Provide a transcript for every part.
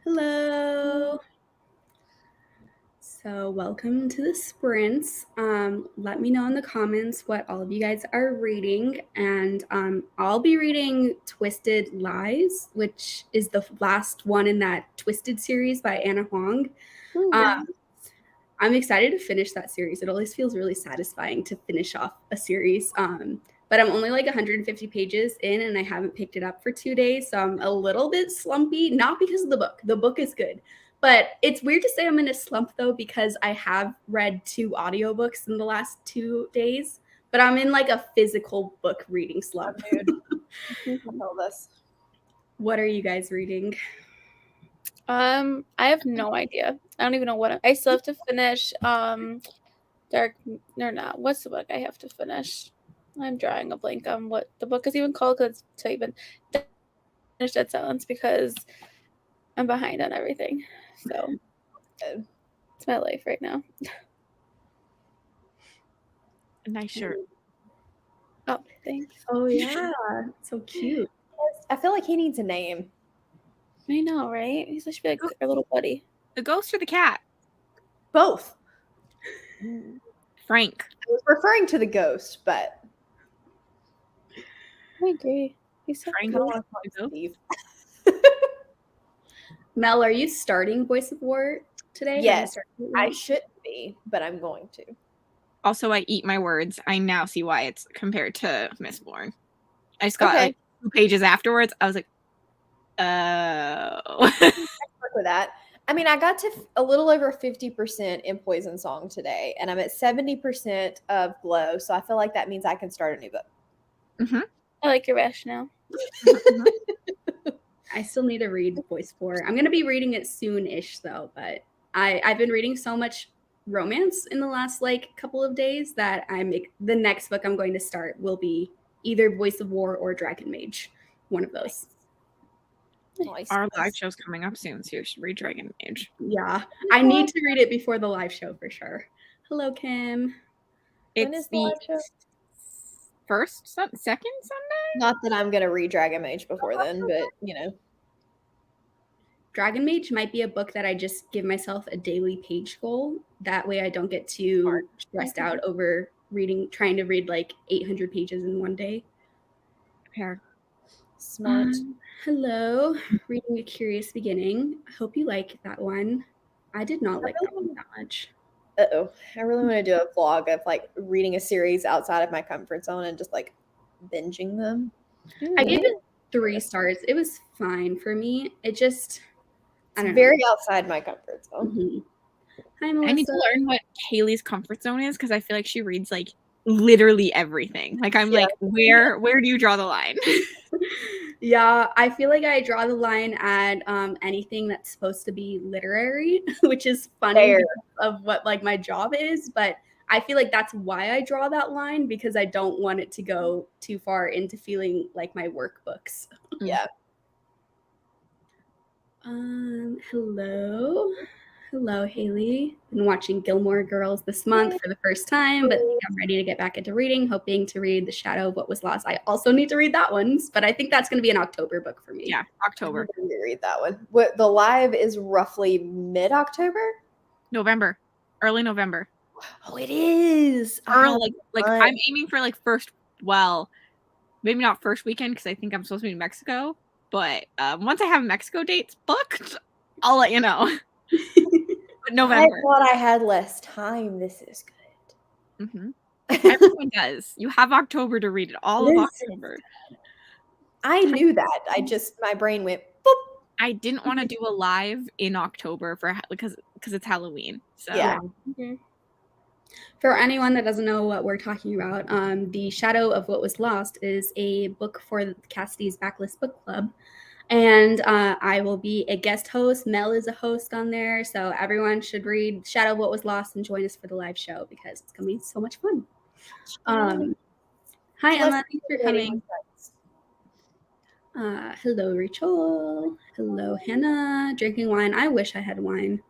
Hello. So welcome to the sprints. Let me know in the comments what all of you guys are reading, and I'll be reading Twisted Lies, which is the last one in that Twisted series by Anna Huang. I'm excited to finish that series. It always feels really satisfying to finish off a series. But I'm only like 150 pages in and I haven't picked it up for 2 days. So I'm a little bit slumpy, not because of the book. The book is good. But it's weird to say I'm in a slump though, because I have read 2 audiobooks in the last 2 days, but I'm in like a physical book reading slump. I know this. What are you guys reading? I have no idea. I don't even know what I still have to finish. What's the book I have to finish? I'm drawing a blank on what the book is even called because to even finish Dead Silence because I'm behind on everything. So it's my life right now. A nice shirt. Oh, thanks. Oh yeah, so cute. I feel like he needs a name. I know, right? He should be like our little buddy. The ghost or the cat? Both. Frank. I was referring to the ghost, but I agree. He's so Frank. cool. Steve. Mel, are you starting Voice of War today? Yes, I shouldn't be, but I'm going to. Also, I eat my words. I now see why it's compared to Mistborn. I just got like 2 pages afterwards. I was like, oh. With that. I mean, I got to a little over 50% in Poison Song today, and I'm at 70% of Glow, so I feel like that means I can start a new book. Mm-hmm. I like your rationale. I still need to read Voice 4. I'm going to be reading it soon-ish, though, but I've been reading so much romance in the last, couple of days that the next book I'm going to start will be either Voice of War or Dragon Mage. One of those. Nice. Our live show's coming up soon, so you should read Dragon Mage. Yeah, I need to read it before the live show for sure. Hello, Kim. When is the live show? Second Sunday? Not that I'm going to read Dragon Mage before then, but, Dragon Mage might be a book that I just give myself a daily page goal. That way I don't get too stressed out over trying to read 800 pages in one day. Fair. Smart. Hello, reading A Curious Beginning. I hope you like that one. I did not like that one that much. Uh-oh. I really want to do a vlog of reading a series outside of my comfort zone and just binging them. I gave it 3 stars. It was fine for me. It just It's very outside my comfort zone. Mm-hmm. Hi, Melissa. I need to learn what Haley's comfort zone is because I feel like she reads literally everything. Where do you draw the line? Yeah, I feel like I draw the line at anything that's supposed to be literary, which is funny of what my job is, but I feel like that's why I draw that line, because I don't want it to go too far into feeling like my workbooks. Yeah. Hello, Haley. Been watching Gilmore Girls this month for the first time, but think I'm ready to get back into reading, hoping to read The Shadow of What Was Lost. I also need to read that one, but I think that's going to be an October book for me. Yeah, October. I need to read that one. The live is roughly mid-October? November. Early November. Oh, it is. I'm aiming for maybe not first weekend because I think I'm supposed to be in Mexico, but once I have Mexico dates booked, I'll let you know. But November. I thought I had less time. This is good. Mm-hmm. Everyone does. You have October to read it. All of October. I knew that. My brain went boop. I didn't want to do a live in October because it's Halloween. So yeah. Mm-hmm. For anyone that doesn't know what we're talking about, The Shadow of What Was Lost is a book for Cassidy's Backlist Book Club. And I will be a guest host. Mel is a host on there. So everyone should read Shadow of What Was Lost and join us for the live show because it's going to be so much fun. Hi, Emma. Thanks for coming. Hello, Rachel. Hello, Hannah. Drinking wine. I wish I had wine.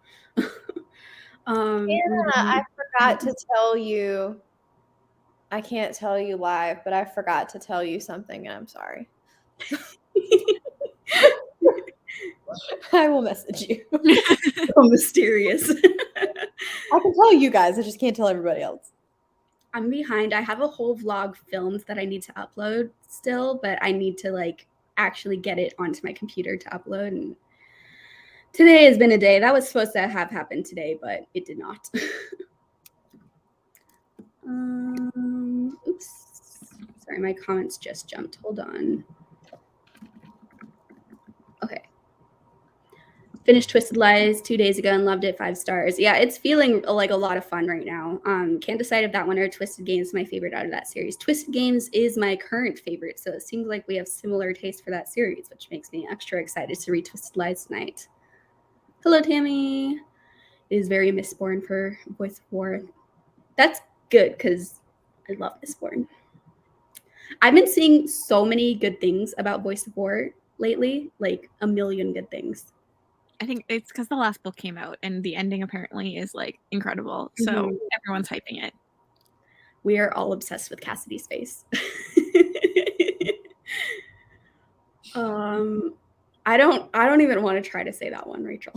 Hannah, I forgot to tell you. I can't tell you live, but I forgot to tell you something, and I'm sorry. I will message you. So mysterious. I can tell you guys. I just can't tell everybody else. I'm behind. I have a whole vlog filmed that I need to upload still, but I need to like actually get it onto my computer to upload. And today has been a day that was supposed to have happened today, but it did not. Oops. Sorry, my comments just jumped. Hold on. Okay. Finished Twisted Lies 2 days ago and loved it. 5 stars. Yeah, it's feeling like a lot of fun right now. Can't decide if that one or Twisted Games is my favorite out of that series. Twisted Games is my current favorite, so it seems like we have similar taste for that series, which makes me extra excited to read Twisted Lies tonight. Hello, Tammy. It is very Mistborn for Voice of War. That's good because I love Mistborn. I've been seeing so many good things about Voice of War lately, like a million good things. I think it's because the last book came out and the ending apparently is like incredible. So everyone's hyping it. We are all obsessed with Cassidy's face. I don't even want to try to say that one, Rachel.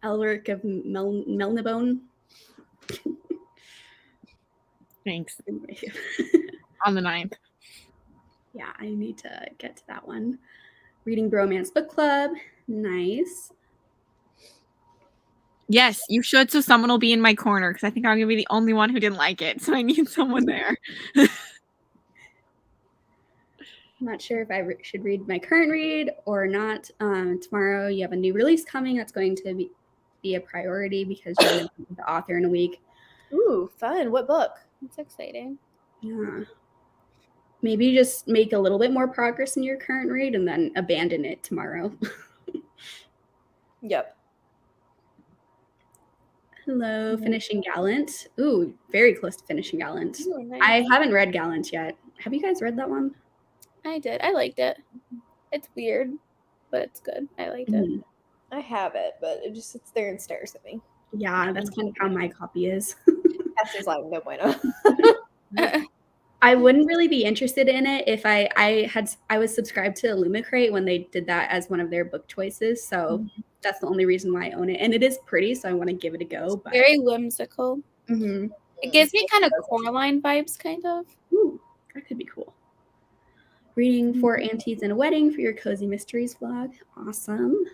Elric of Melnibone. Thanks. On the 9th. Yeah, I need to get to that one. Reading Bromance Book Club. Nice. Yes, you should, so someone will be in my corner because I think I'm going to be the only one who didn't like it, so I need someone there. I'm not sure if I should read my current read or not. Tomorrow you have a new release coming. That's going to be a priority because you're going to be the author in a week. Ooh, fun. What book? It's exciting. Yeah. Maybe just make a little bit more progress in your current read and then abandon it tomorrow. Yep. Hello, Finishing Gallant. Ooh, very close to Finishing Gallant. Ooh, nice. I haven't read Gallant yet. Have you guys read that one? I did. I liked it. It's weird, but it's good. I liked it. I have it, but it just sits there and stares at me. Yeah, that's kind of how my copy is. Cassie's like, no bueno. I wouldn't really be interested in it if I was subscribed to Illumicrate when they did that as one of their book choices. So that's the only reason why I own it. And it is pretty, so I want to give it a go. But Very whimsical. Mhm. It gives me kind of Coraline vibes, kind of. Ooh, that could be cool. Reading 4 Aunties and a Wedding for your Cozy Mysteries vlog. Awesome.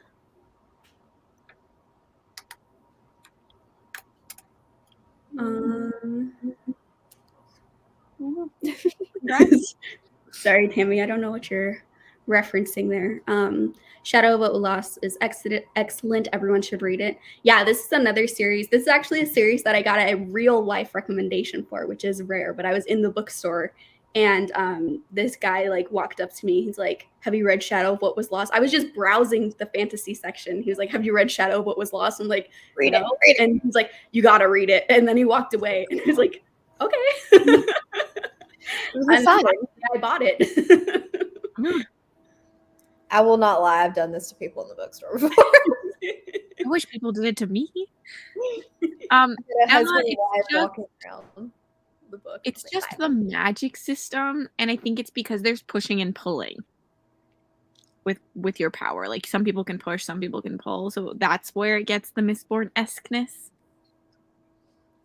Sorry, Tammy, I don't know what you're referencing there. Shadow of What Was Lost is excellent. Everyone should read it. Yeah, this is another series. This is actually a series that I got a real life recommendation for, which is rare. But I was in the bookstore and this guy like walked up to me. He's like, "Have you read Shadow of What Was Lost?" I was just browsing the fantasy section. He was like, "Have you read Shadow of What Was Lost?" I'm like, Read "No." it. And he's like, "You gotta read it." And then he walked away. And I was like, "Okay." I bought it. I will not lie. I've done this to people in the bookstore before. I wish people did it to me. Emma, walking around the book. It's just the magic system, and I think it's because there's pushing and pulling with your power. Like some people can push, some people can pull, so that's where it gets the Mistborn-esqueness.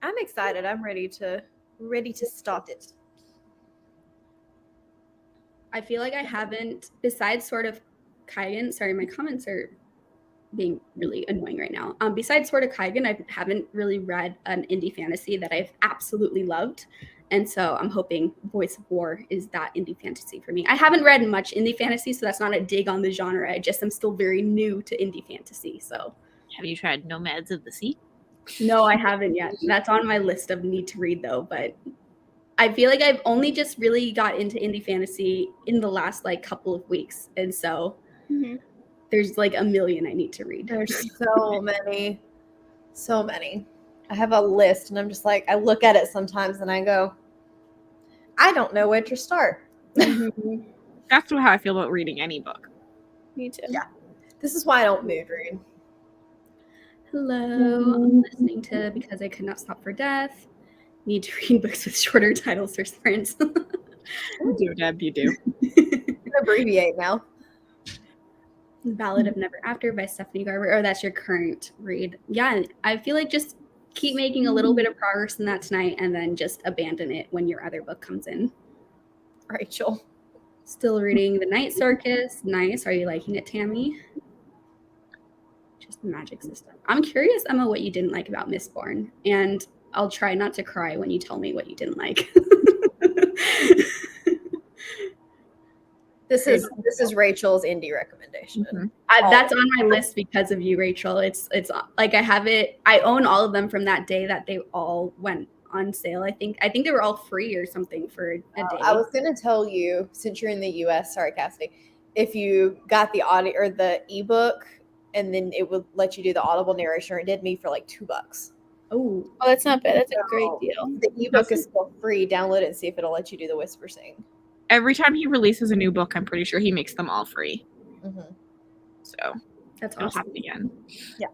I'm excited. I'm ready to start it. I feel like I haven't, besides sort of Kaigen, sorry, my comments are being really annoying right now. Besides sort of Kaigen, I haven't really read an indie fantasy that I've absolutely loved. And so I'm hoping Voice of War is that indie fantasy for me. I haven't read much indie fantasy, so that's not a dig on the genre. I just am still very new to indie fantasy. So have you tried Nomads of the Sea? No, I haven't yet. That's on my list of need to read though, but I feel like I've only just really got into indie fantasy in the last like couple of weeks. And so there's like a million I need to read. There's so many. So many. I have a list and I'm just like, I look at it sometimes and I go, I don't know where to start. That's how I feel about reading any book. Me too. Yeah. This is why I don't mood read. Hello. I'm listening to Because I Could Not Stop for Death. Need to read books with shorter titles or sprints. You do, Deb, you do. You abbreviate now. The Ballad of Never After by Stephanie Garber. Oh, that's your current read. Yeah, I feel like just keep making a little bit of progress in that tonight and then just abandon it when your other book comes in. Rachel. Still reading The Night Circus. Nice. Are you liking it, Tammy? Just the magic system. I'm curious, Emma, what you didn't like about Mistborn. And I'll try not to cry when you tell me what you didn't like. This is Rachel's indie recommendation. Mm-hmm. That's on my list because of you, Rachel. It's like I have it. I own all of them from that day that they all went on sale. I think they were all free or something for a day. I was gonna tell you, since you're in the US, sorry, Cassidy, if you got the audio or the ebook, and then it would let you do the audible narration, or it did me for like $2. Oh, that's not bad. That's a great deal. The ebook is still free. Download it and see if it'll let you do the whisper sing. Every time he releases a new book, I'm pretty sure he makes them all free. Mm-hmm. So that's it'll awesome. happen again. Yeah.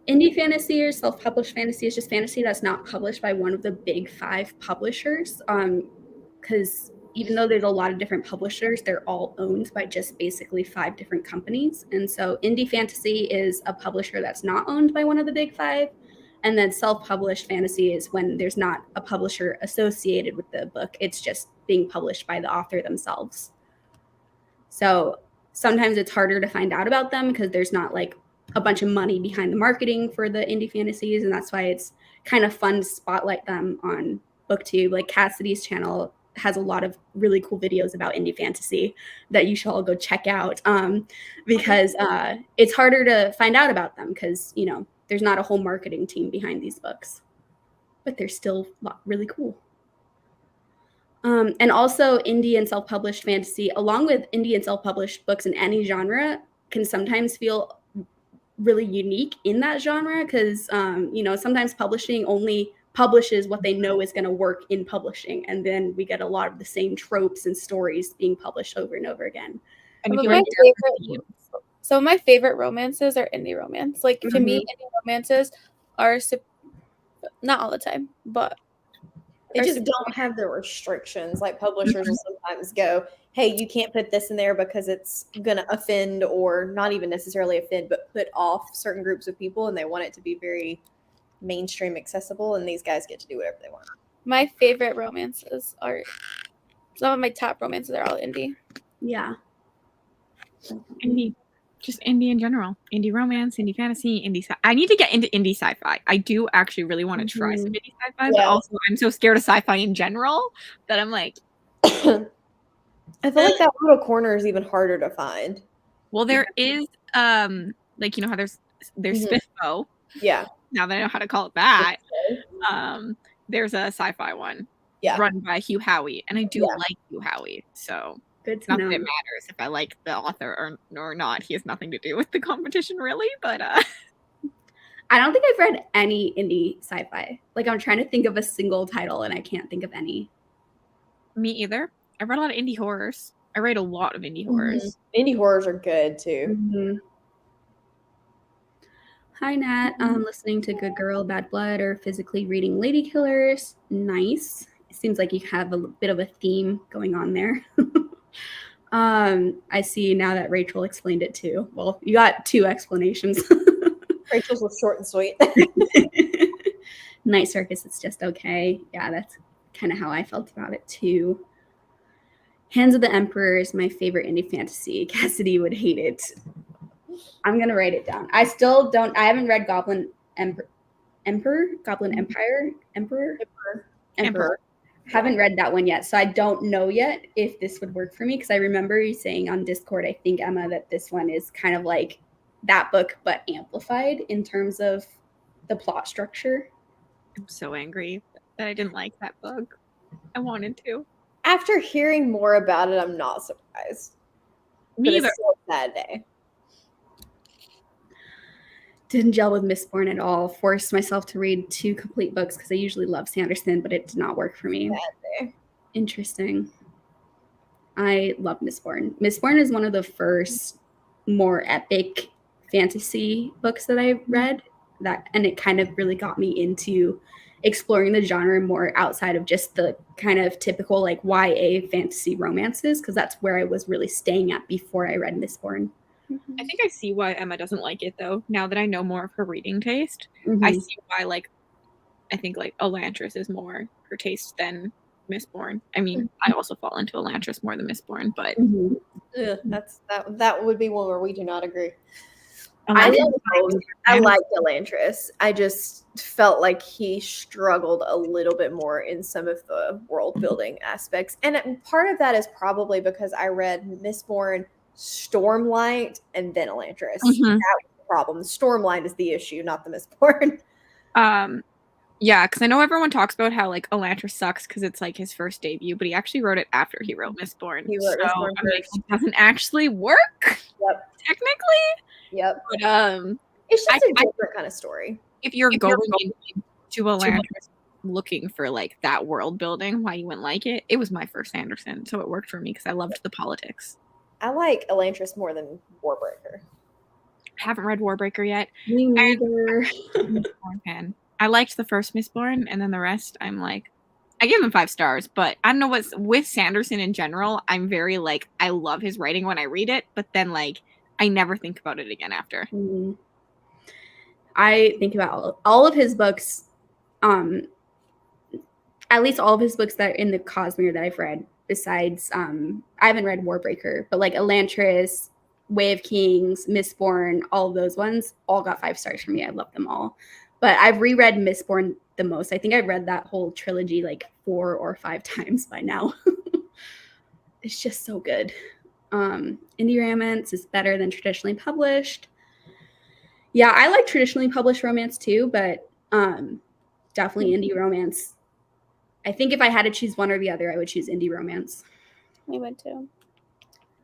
Indie fantasy or self-published fantasy is just fantasy that's not published by one of the big 5 publishers. Because even though there's a lot of different publishers, they're all owned by just basically 5 different companies. And so indie fantasy is a publisher that's not owned by one of the big 5. And then self-published fantasy is when there's not a publisher associated with the book. It's just being published by the author themselves. So sometimes it's harder to find out about them because there's not like a bunch of money behind the marketing for the indie fantasies. And that's why it's kind of fun to spotlight them on BookTube. Like Cassidy's channel has a lot of really cool videos about indie fantasy that you should all go check out because it's harder to find out about them because, you know, there's not a whole marketing team behind these books, but they're still really cool. And also indie and self-published fantasy, along with indie and self-published books in any genre, can sometimes feel really unique in that genre because, you know, sometimes publishing only publishes what they know is going to work in publishing. And then we get a lot of the same tropes and stories being published over and over again. And So my favorite romances are indie romance. Like to me, indie romances are not all the time, but they just don't have the restrictions. Like publishers will sometimes go, hey, you can't put this in there because it's going to offend, or not even necessarily offend, but put off certain groups of people, and they want it to be very mainstream accessible, and these guys get to do whatever they want. My favorite romances are, some of my top romances are all indie. Yeah. Indie. Just indie in general. Indie romance, indie fantasy, indie I need to get into indie sci-fi. I do actually really want to try some indie sci-fi, but also I'm so scared of sci-fi in general that I'm like I feel like that little corner is even harder to find. Well, there is like, you know how there's Spiffo. Yeah. Now that I know how to call it that. There's a sci-fi one run by Hugh Howey, and I do like Hugh Howey, so good to not know. that it matters if I like the author or not. He has nothing to do with the competition, really. But I don't think I've read any indie sci-fi. Like I'm trying to think of a single title, and I can't think of any. Me either. I read a lot of indie horrors. I read a lot of indie horrors. Indie horrors are good too. Hi, Nat. Listening to Good Girl, Bad Blood, or physically reading Lady Killers. Nice. It seems like you have a bit of a theme going on there. I see now that Rachel explained it too. Well, you got 2 explanations. Rachel's was short and sweet. Night Circus, it's just okay. Yeah, that's kind of how I felt about it too. Hands of the Emperor is my favorite indie fantasy. Cassidy would hate it. I'm going to write it down. I haven't read Goblin Emperor. Haven't read that one yet, so I don't know yet if this would work for me, because I remember you saying on Discord, I think, Emma, that this one is kind of like that book but amplified in terms of the plot structure. I'm so angry that I didn't like that book. I wanted to. After hearing more about it, I'm not surprised. Me either. It's still a sad day. Didn't gel with Mistborn at all. Forced myself to read 2 complete books because I usually love Sanderson, but it did not work for me. Interesting. I love Mistborn. Mistborn is one of the first more epic fantasy books that I read, and it kind of really got me into exploring the genre more outside of just the kind of typical like YA fantasy romances, because that's where I was really staying at before I read Mistborn. I think I see why Emma doesn't like it, though. Now that I know more of her reading taste, Mhm. I see why, like, I think, like, Elantris is more her taste than Mistborn. I mean, I also fall into Elantris more than Mistborn, but Mhm. Ugh, that would be one where we do not agree. Elantris I is my favorite I fantasy. liked Elantris. I just felt like he struggled a little bit more in some of the world building aspects. And part of that is probably because I read Mistborn, Stormlight, and then Elantris. Mhm. That was the problem. The Stormlight is the issue, not the Mistborn. Yeah, because I know everyone talks about how, like, Elantris sucks because it's, like, his first debut, but he actually wrote it after he wrote Mistborn. He wrote Mistborn I'm like, first. it doesn't actually work, Yep. technically. Yep. But, It's just a I different kind of story. if you're going into Elantris looking for, like, that world building, why you wouldn't like it, it was my first Sanderson, so it worked for me because I loved the politics. I like Elantris more than Warbreaker. I haven't read Warbreaker yet. Me neither. Mistborn fan. I liked the first Mistborn, and then the rest, I'm like, I give him 5 stars, but I don't know what's with Sanderson in general. I'm very like, I love his writing when I read it, but then like, I never think about it again after. Mhm. I think about all of his books, at least all of his books that are in the Cosmere that I've read, besides, I haven't read Warbreaker, but like Elantris, Way of Kings, Mistborn, all of those ones all got 5 stars for me. I love them all. But I've reread Mistborn the most. I think I've read that whole trilogy like 4 or 5 times by now. It's just so good. Indie romance is better than traditionally published. Yeah, I like traditionally published romance too, but definitely indie romance. I think if I had to choose one or the other, I would choose indie romance. Me would too.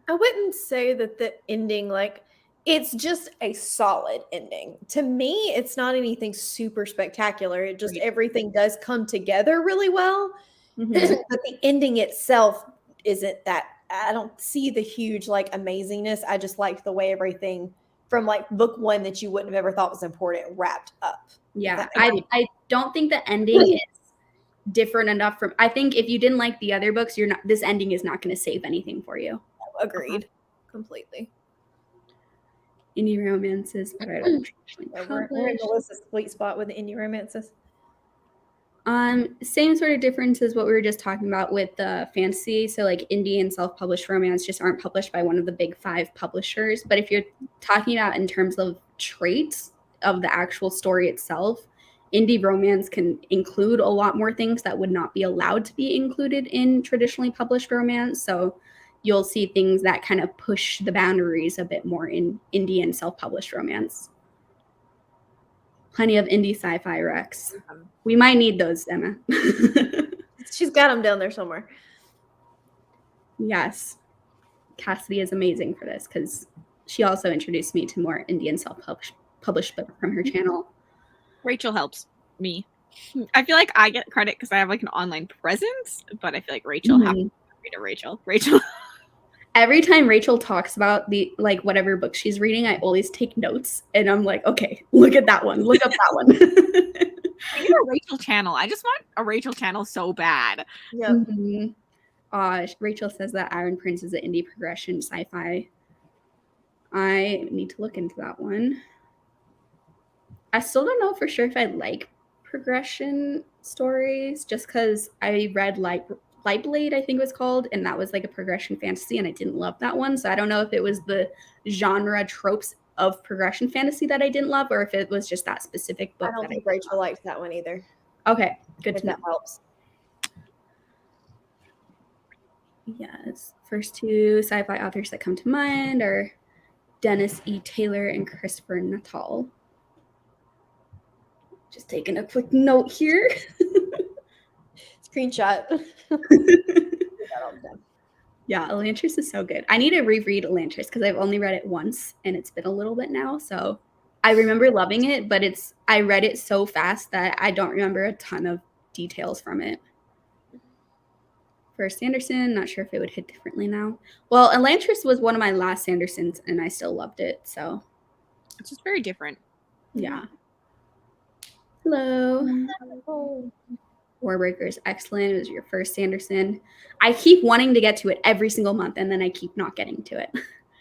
I wouldn't say that the ending, like, it's just a solid ending. To me, it's not anything super spectacular. It just everything does come together really well. Mhm. But the ending itself isn't that. I don't see the huge like amazingness. I just liked the way everything from like book 1 that you wouldn't have ever thought was important wrapped up. Yeah, I don't think the ending is different enough from. I think if you didn't like the other books, you're not. This ending is not going to save anything for you. Agreed, completely. Indie romances, but I don't traditionally We're in Melissa's sweet spot with the indie romances. Same sort of difference as what we were just talking about with the fantasy. So like indie and self-published romance just aren't published by one of the big 5 publishers. But if you're talking about in terms of traits of the actual story itself, indie romance can include a lot more things that would not be allowed to be included in traditionally published romance. So you'll see things that kind of push the boundaries a bit more in indie and self-published romance. Plenty of indie sci-fi recs. We might need those, Emma. She's got them down there somewhere. Yes. Cassidy is amazing for this because she also introduced me to more indie and self-published book from her channel. Rachel helps me. I feel like I get credit because I have like an online presence, but I feel like Rachel has to read a Rachel. Every time Rachel talks about the like whatever book she's reading, I always take notes and I'm like, okay, look at that one. Look up that one. I need a Rachel channel. I just want a Rachel channel so bad. Yeah. Mm-hmm. Rachel says that Iron Prince is an indie progression sci-fi. I need to look into that one. I still don't know for sure if I like progression stories just because I read Lightblade, I think it was called, and that was like a progression fantasy, and I didn't love that one. So I don't know if it was the genre tropes of progression fantasy that I didn't love, or if it was just that specific book. I don't think Rachel liked that one either. Okay, good to know. That helps. Yes, first 2 sci-fi authors that come to mind are Dennis E. Taylor and Christopher Nuttall. Just taking a quick note here. Screenshot. Yeah, Elantris is so good. I need to reread Elantris because I've only read it once and it's been a little bit now. So I remember loving it, but I read it so fast that I don't remember a ton of details from it. For Sanderson, not sure if it would hit differently now. Well, Elantris was one of my last Sandersons and I still loved it. So it's just very different. Yeah. Hello. Warbreaker is excellent. It was your first Sanderson. I keep wanting to get to it every single month, and then I keep not getting to it.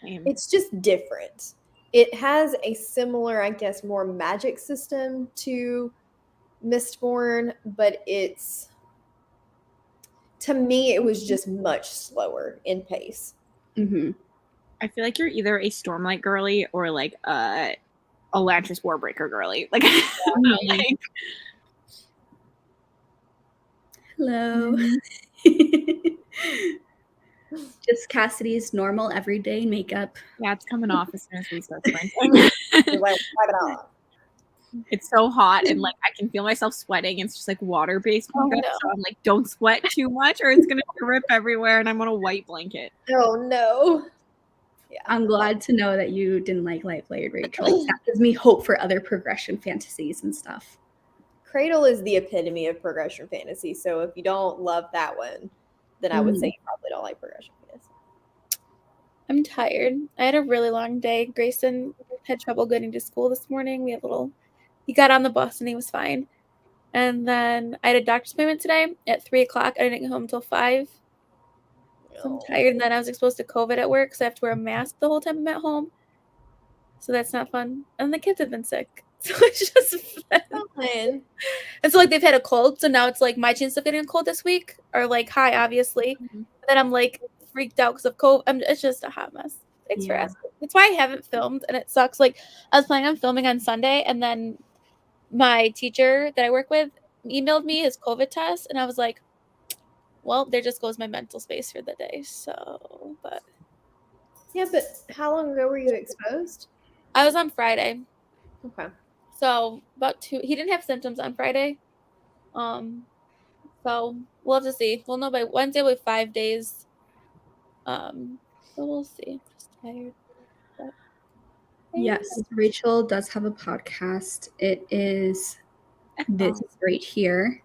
It's just different. It has a similar, I guess, more magic system to Mistborn, but to me, it was just much slower in pace. Mm-hmm. I feel like you're either a Stormlight girly or like a Elantris Warbreaker girly. Like, like hello. Just Cassidy's normal everyday makeup. Yeah, it's coming off as soon as we start sprinting. It's so hot and like I can feel myself sweating. It's just like water-based makeup. no. So I'm like, don't sweat too much or it's gonna drip everywhere and I'm on a white blanket. Oh no. Yeah. I'm glad to know that you didn't like Light Layered Rachel. Like, that gives me hope for other progression fantasies and stuff. Cradle is the epitome of progression fantasy. So if you don't love that one, then I would say you probably don't like progression fantasy. I'm tired. I had a really long day. Grayson had trouble getting to school this morning. He got on the bus and he was fine. And then I had a doctor's appointment today at 3:00. I didn't get home until 5. So I'm tired. And then I was exposed to COVID at work, so I have to wear a mask the whole time I'm at home. So that's not fun. And the kids have been sick. So it's just fun. And so like they've had a cold. So now it's like my chance of getting a cold this week are like high, obviously. Mm-hmm. But then I'm like freaked out because of COVID. It's just a hot mess. Thanks for asking. That's why I haven't filmed, and it sucks. Like I was planning on filming on Sunday, and then my teacher that I work with emailed me his COVID test, and I was like, well, there just goes my mental space for the day. So, but yeah, but how long ago were you exposed? I was on Friday. Okay. So about 2. He didn't have symptoms on Friday. So we'll have to see. We'll know by Wednesday with 5 days. So we'll see. I'm just tired. But yes, Rachel does have a podcast. It is this right here.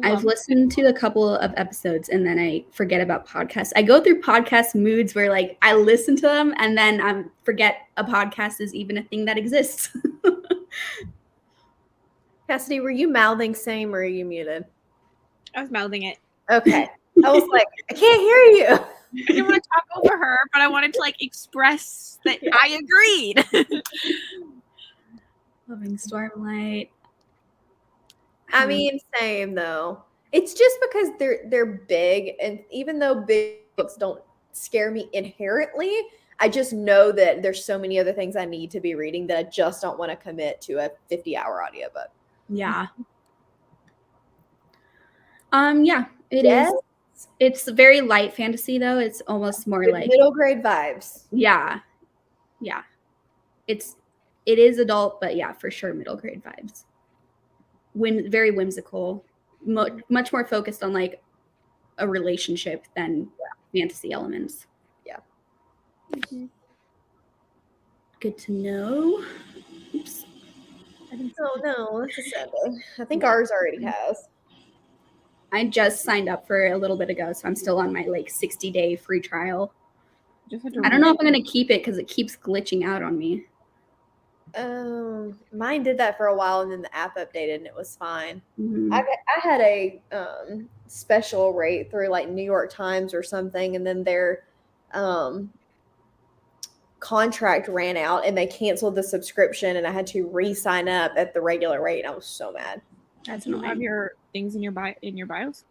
I've listened to a couple of episodes and then I forget about podcasts. I go through podcast moods where like I listen to them and then I forget a podcast is even a thing that exists. Cassidy, were you mouthing same or are you muted? I was mouthing it. Okay. I was like, I can't hear you. I didn't want to talk over her, but I wanted to like express that I agreed. Loving Stormlight. I mean, same though. It's just because they're big, and even though big books don't scare me inherently, I just know that there's so many other things I need to be reading that I just don't want to commit to a 50-hour audiobook. Yeah. Yeah, it is. It's very light fantasy though. It's almost more like middle grade vibes. Yeah. Yeah. It is adult, but yeah, for sure middle grade vibes. Very whimsical, much more focused on like a relationship than fantasy elements. Yeah. Mm-hmm. Good to know. Oops. Oh no, that's a sad day. I think ours already has. I just signed up for a little bit ago, so I'm still on my like 60-day free trial. I don't know if I'm gonna keep it because it keeps glitching out on me. Mine did that for a while, and then the app updated, and it was fine. Mm-hmm. I had a special rate through like New York Times or something, and then their contract ran out, and they canceled the subscription, and I had to re-sign up at the regular rate. And I was so mad. That's Do you annoying. have your things in your bios?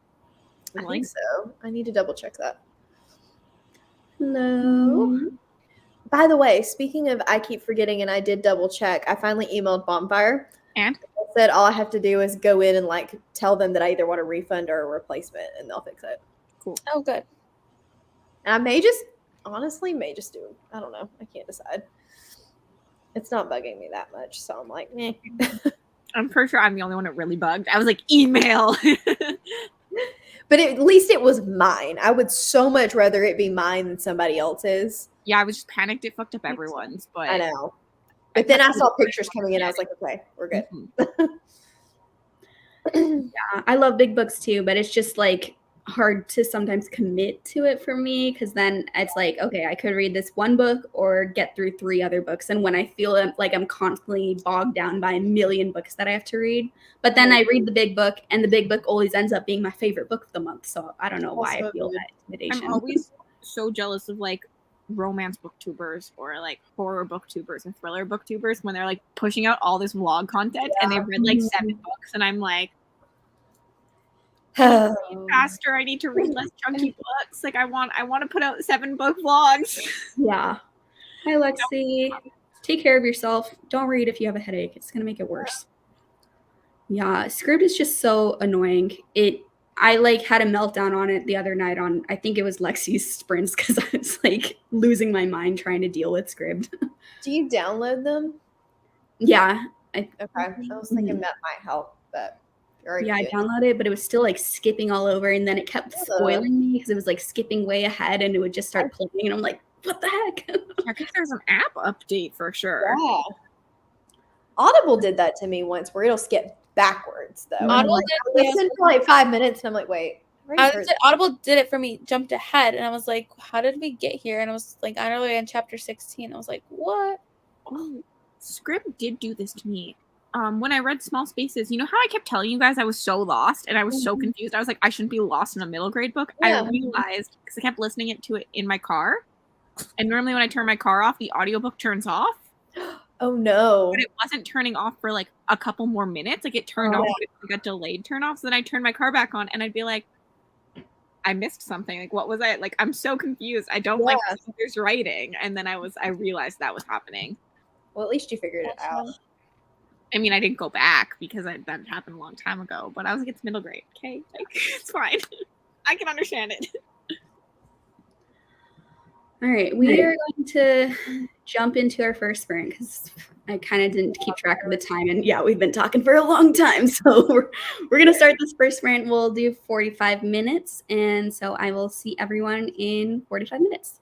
I think so. I need to double check that. Hello. By the way, speaking of, I keep forgetting, and I did double check. I finally emailed Bonfire. And I said all I have to do is go in and like tell them that I either want a refund or a replacement, and they'll fix it. Cool. Oh, good. And I may just do. I don't know. I can't decide. It's not bugging me that much, so I'm like, meh. I'm pretty sure I'm the only one that really bugged. I was like, email. But at least it was mine. I would so much rather it be mine than somebody else's. Yeah, I was just panicked. It fucked up everyone's, but I know. But then I saw pictures coming in. I was like, okay, we're good. Yeah, I love big books too, but it's just like hard to sometimes commit to it for me because then it's like, okay, I could read this one book or get through 3 other books. And when I feel like I'm constantly bogged down by a million books that I have to read, but then I read the big book and the big book always ends up being my favorite book of the month. So I don't know why I feel that intimidation. I'm always so jealous of like romance booktubers or like horror booktubers and thriller booktubers when they're like pushing out all this vlog content and they've read like 7 books, and I'm like, I need to read faster. I need to read less chunky books. Like I want to put out 7 book vlogs. Yeah. Hi, Lexi. Take care of yourself. Don't read if you have a headache. It's gonna make it worse. Yeah, Scribd is just so annoying. I like had a meltdown on it the other night on, I think it was Lexi's sprints, because I was like losing my mind trying to deal with Scribd. Do you download them? Yeah. Okay. I was thinking that might help, but yeah, I downloaded it, but it was still like skipping all over, and then it kept spoiling me because it was like skipping way ahead, and it would just start playing, and I'm like, what the heck? I think there's an app update for sure. Yeah. Audible did that to me once, where it'll skip backwards though. Audible did listen for like 5 minutes, and I'm like, wait. Audible did it for me, jumped ahead, and I was like, how did we get here? And I was like, I don't know, in chapter 16. I was like, what? Oh, Scribd did do this to me. When I read Small Spaces, you know how I kept telling you guys I was so lost and I was so confused? I was like, I shouldn't be lost in a middle grade book. Yeah. I realized, because I kept listening to it in my car, and normally when I turn my car off, the audiobook turns off. Oh no. But it wasn't turning off for like a couple more minutes. Like it turned off, but it was like a delayed turn off. So then I turned my car back on and I'd be like, I missed something. Like, what was I? Like, I'm so confused. I don't like there's writing. And then I realized that was happening. Well, at least you figured it out. I mean, I didn't go back because that happened a long time ago, but I was like, it's middle grade. Okay. Like, it's fine. I can understand it. All right. We are going to jump into our first sprint because I kind of didn't keep track of the time. And yeah, we've been talking for a long time. So we're going to start this first sprint. We'll do 45 minutes. And so I will see everyone in 45 minutes.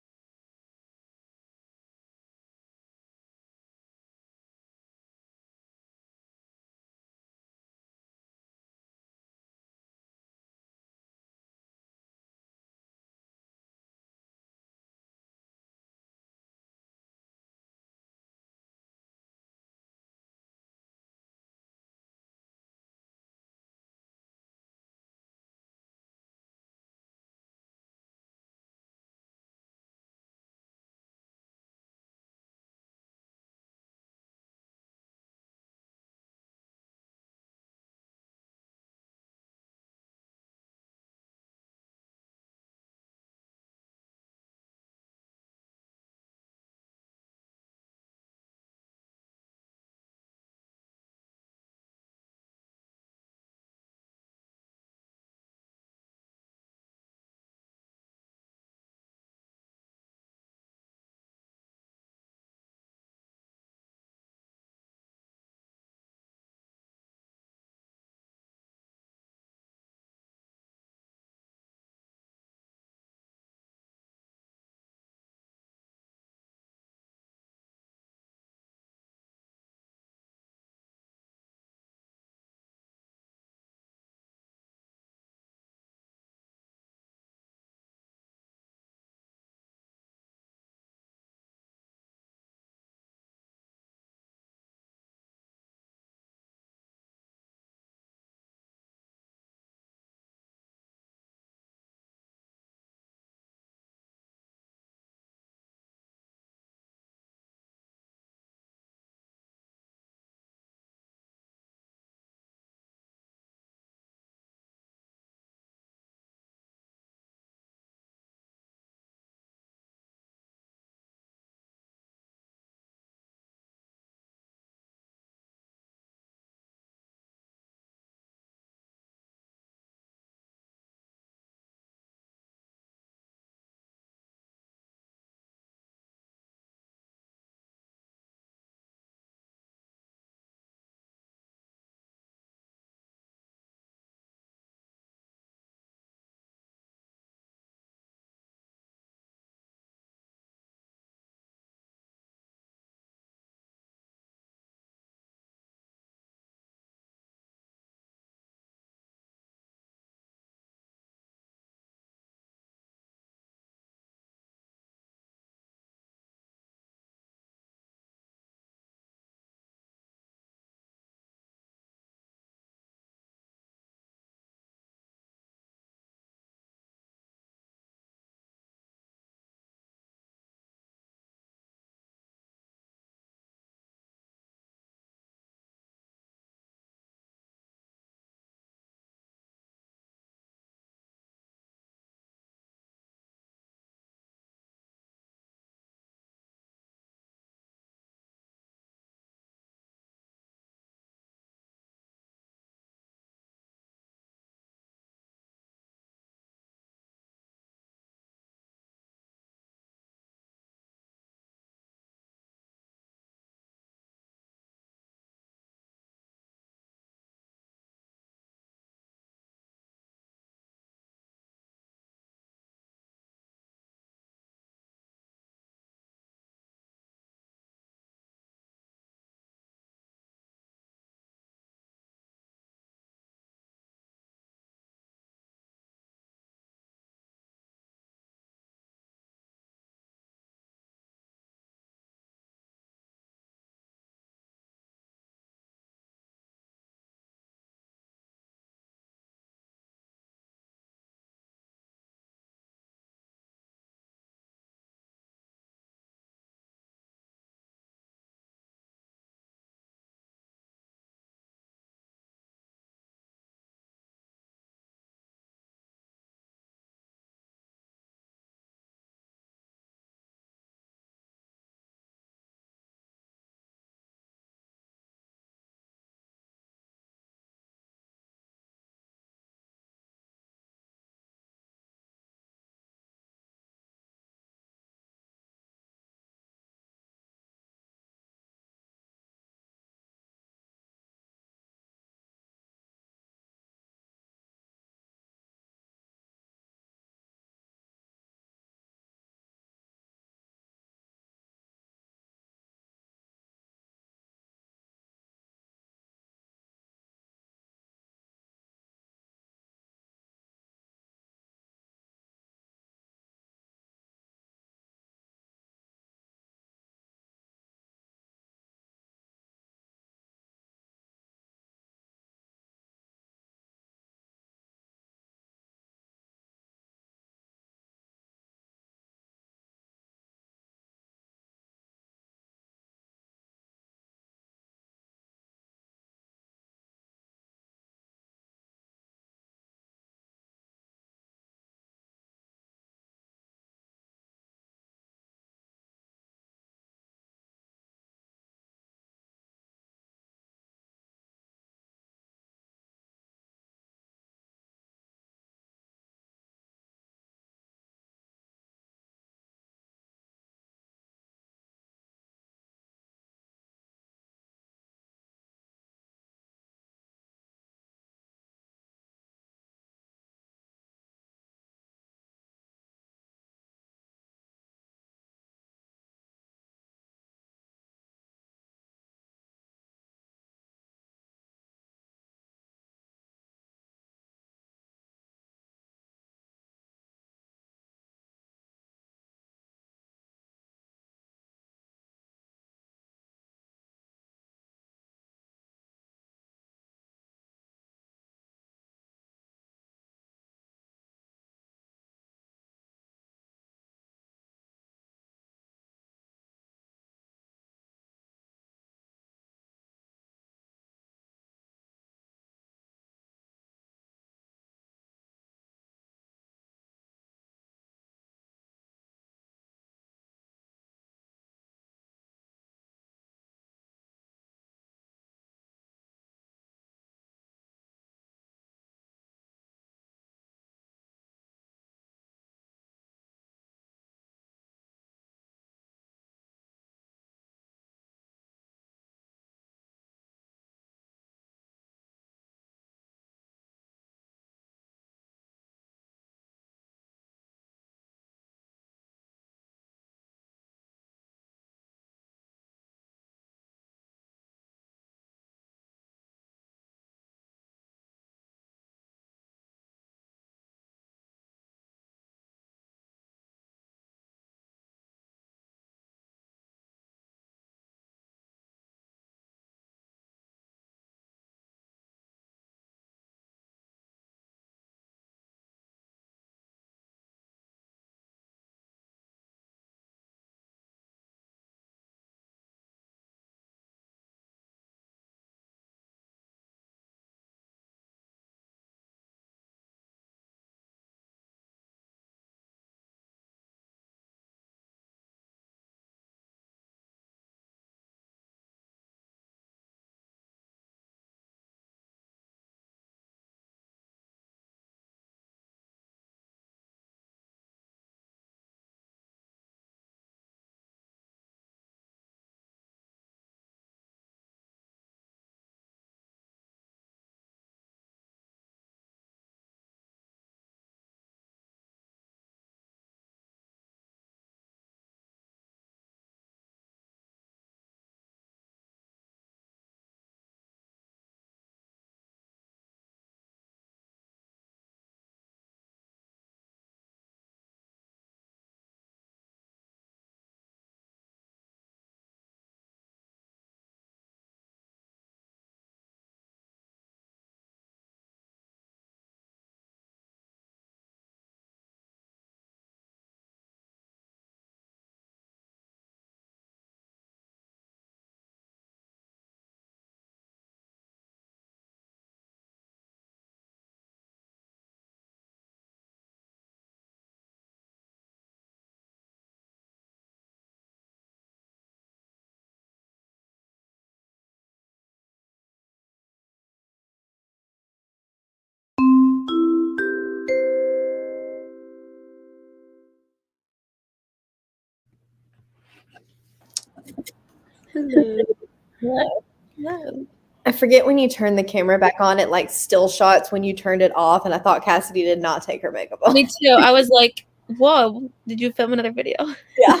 Hello. No. I forget when you turn the camera back on, it like still shots when you turned it off, and I thought Cassidy did not take her makeup off. Me too. I was like, whoa, did you film another video? Yeah.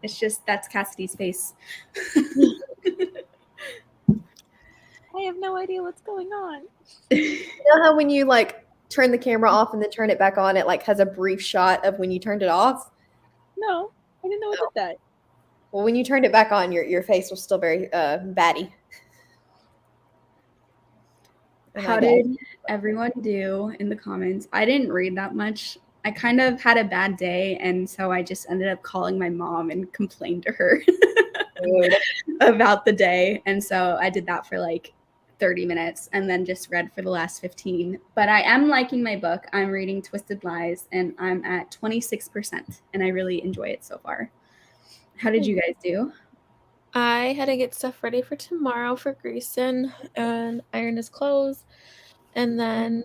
It's just that's Cassidy's face. I have no idea what's going on. You know how when you like turn the camera off and then turn it back on, it like has a brief shot of when you turned it off? No, I didn't know it did that. Well, when you turned it back on, your face was still very batty. How did everyone do in the comments? I didn't read that much. I kind of had a bad day, and so I just ended up calling my mom and complained to her about the day. And so I did that for like 30 minutes and then just read for the last 15. But I am liking my book. I'm reading Twisted Lies, and I'm at 26%, and I really enjoy it so far. How did you guys do? I had to get stuff ready for tomorrow for Grayson and iron his clothes. And then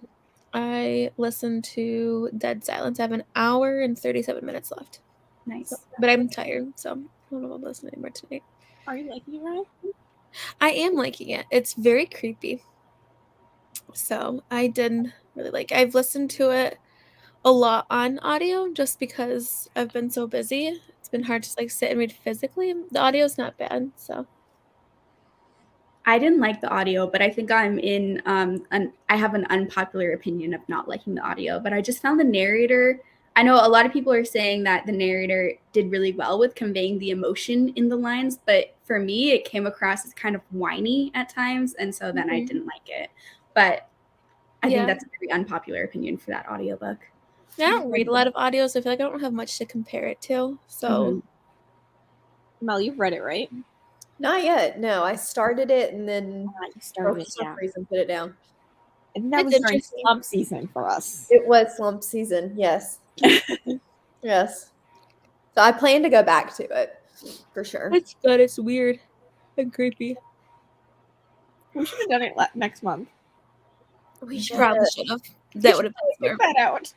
I listened to Dead Silence. I have an hour and 37 minutes left. Nice. But I'm tired, so I don't know if I'll listen anymore tonight. Are you liking it, Ryan? I am liking it. It's very creepy. So I did really like it. I've listened to it a lot on audio just because I've been so busy. It's been hard to like sit and read physically. The audio's not bad, so I didn't like the audio, but I think I'm in I have an unpopular opinion of not liking the audio, but I just found the narrator, I know a lot of people are saying that the narrator did really well with conveying the emotion in the lines, but for me it came across as kind of whiny at times, and so then I didn't like it. But I think that's a very unpopular opinion for that audiobook. I don't read a lot of audios. I feel like I don't have much to compare it to. So Mel, you've read it, right? Not yet. No, I started it and then You for started it, some reason put it down. And that It's was during interesting. slump season for us. It was slump season. Yes. Yes. So I plan to go back to it for sure. It's good. It's weird and creepy. We should have done it next month. We should Probably should have. That would have been Figure smart. that out.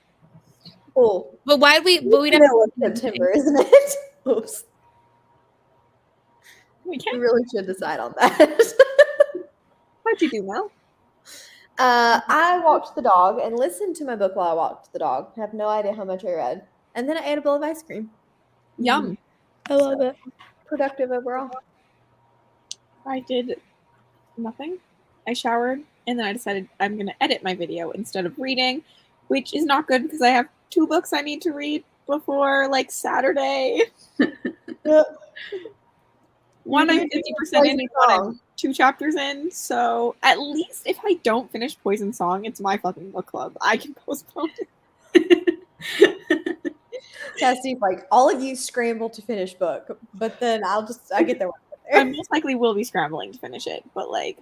Oh, But why we? But we know never. it's September, isn't it? Oops. We We can't. really should decide on that. How'd you do, Mel? I walked the dog and listened to my book while I walked the dog. I have no idea how much I read. And then I ate a bowl of ice cream. Yum. I love it. Productive overall. I did nothing. I showered, and then I decided I'm going to edit my video instead of reading, which is not good because I have 2 books I need to read before like Saturday. One I'm 50% in, and one I'm 2 chapters in. So at least if I don't finish Poison Song, it's my fucking book club. I can postpone it. Cassie's like, all of you scramble to finish book, but then I get there. I most likely will be scrambling to finish it, but like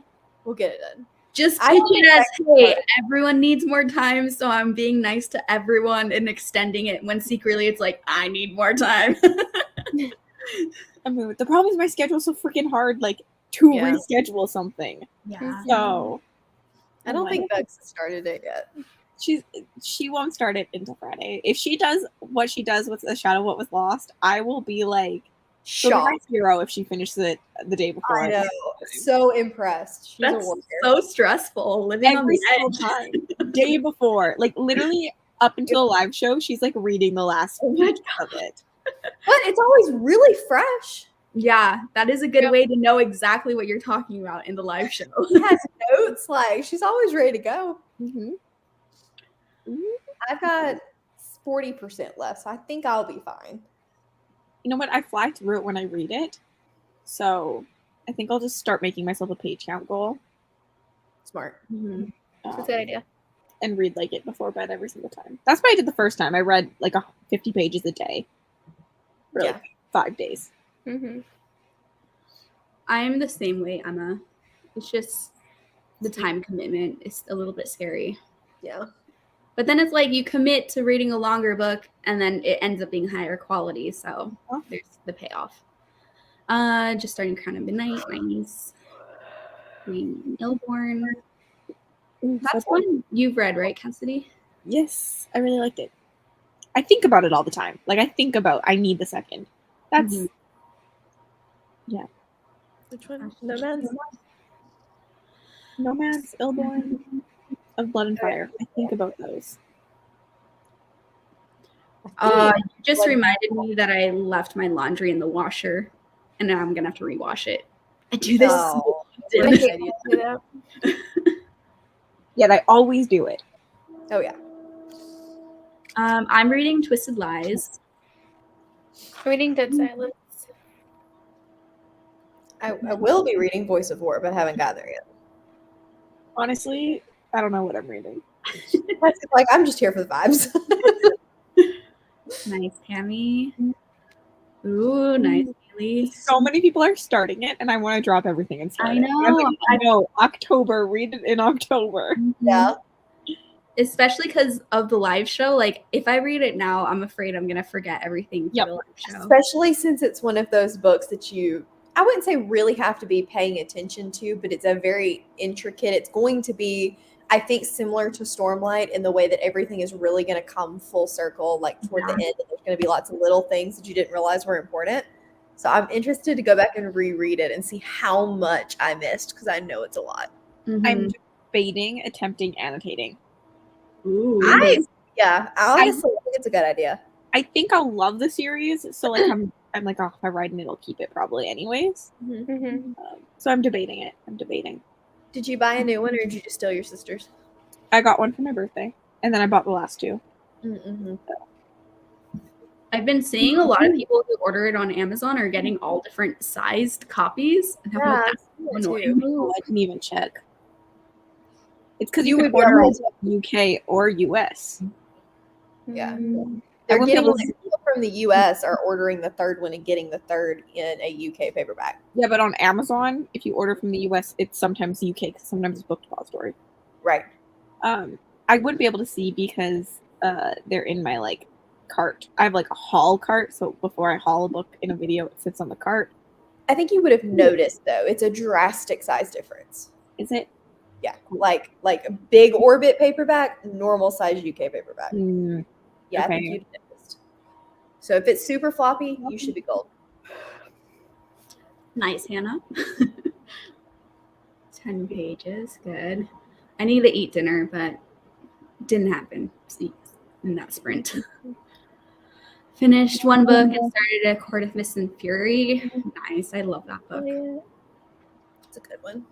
We'll get it done. Just I pitch don't it as, think hey, everyone needs more time, so I'm being nice to everyone and extending it when secretly it's like, I need more time. I mean, the problem is my schedule's so freaking hard, like to reschedule something. Yeah. So I don't think Bex has started it yet. she won't start it until Friday. If she does what she does with A Shadow of What Was Lost, I will be like Shocked. hero if she finishes it the day before. I know. So impressed. She's That's a warrior. so stressful living on Every the single edge. time, day before, like literally up until a live show, she's like reading the last page of it. But it's always really fresh. Yeah, that is a good way to know exactly what you're talking about in the live show. She has notes. Like, she's always ready to go. Mm-hmm. I've got 40% left, so I think I'll be fine. You know what? I fly through it when I read it. So I think I'll just start making myself a page count goal. Smart. That's a good idea. And read like it before bed every single time. That's what I did the first time. I read like 50 pages a day for like 5 days. I'm the same way, Emma. It's just the time commitment is a little bit scary. Yeah. But then it's like you commit to reading a longer book and then it ends up being higher quality. So there's the payoff. Just starting Crown of Midnight. Nice. Reading Illborn. That's one you've read, right, Cassidy? Yes, I really liked it. I think about it all the time. Like I think about I need the second. That's yeah. Which one? Nomads? Nomads, Illborn, of Blood and Fire. I think about those. You just reminded me that I left my laundry in the washer, and now I'm gonna have to rewash it. I do this. Oh, so I often. hate you do that. Yeah, I always do it. Oh yeah. I'm reading Twisted Lies. I'm reading Dead Silence. I will be reading Voice of War, but haven't gotten there yet. Honestly, I don't know what I'm reading. Like I'm just here for the vibes. Nice, Tammy. Ooh, nice, Haley. So many people are starting it, and I want to drop everything and start I it. know. I'm like, no, October. Read it in October. Yeah. Especially because of the live show. Like, if I read it now, I'm afraid I'm gonna forget everything for the live show. Especially since it's one of those books that I wouldn't say really have to be paying attention to, but it's a very intricate. It's going to be, I think, similar to Stormlight in the way that everything is really going to come full circle, like toward the end. And there's going to be lots of little things that you didn't realize were important. So I'm interested to go back and reread it and see how much I missed, because I know it's a lot. I'm debating attempting annotating. Ooh. I honestly think it's a good idea. I think I'll love the series, so like I'm like, oh, if I write it, it'll keep it probably anyways. So I'm debating it. Did you buy a new one, or did you just steal your sister's? I got one for my birthday, and then I bought the last two. I've been seeing a lot of people who order it on Amazon are getting all different sized copies. And I'm like, that's so annoying. Oh, I didn't even check. It's because you would order it UK or US. Yeah. I won't be able to People from the US are ordering the third one and getting the third in a UK paperback. Yeah, but on Amazon, if you order from the US, it's sometimes UK, because sometimes it's book depository. Right. I wouldn't be able to see because they're in my like cart. I have like a haul cart, so before I haul a book in a video, it sits on the cart. I think you would have noticed though. It's a drastic size difference. Is it? Yeah, like a big Orbit paperback, normal size UK paperback. Yeah, okay. I think you'd noticed. So if it's super floppy, you should be gold. Nice, Hannah. 10 pages, good. I need to eat dinner, but didn't happen in that sprint. Finished one book and started A Court of Mist and Fury. Nice, I love that book. It's a good one.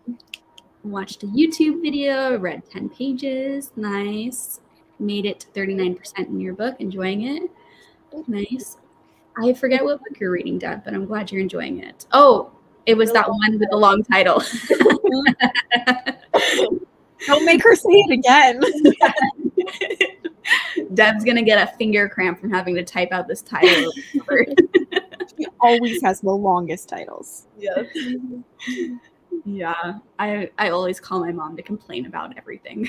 Watched a YouTube video, read 10 pages. Nice. Made it to 39% in your book, enjoying it. Nice. I forget what book you're reading, Deb, but I'm glad you're enjoying it. Oh, it was that one with the long title. Don't make her say it again. Deb's going to get a finger cramp from having to type out this title. She always has the longest titles. Yes. Yeah, I always call my mom to complain about everything.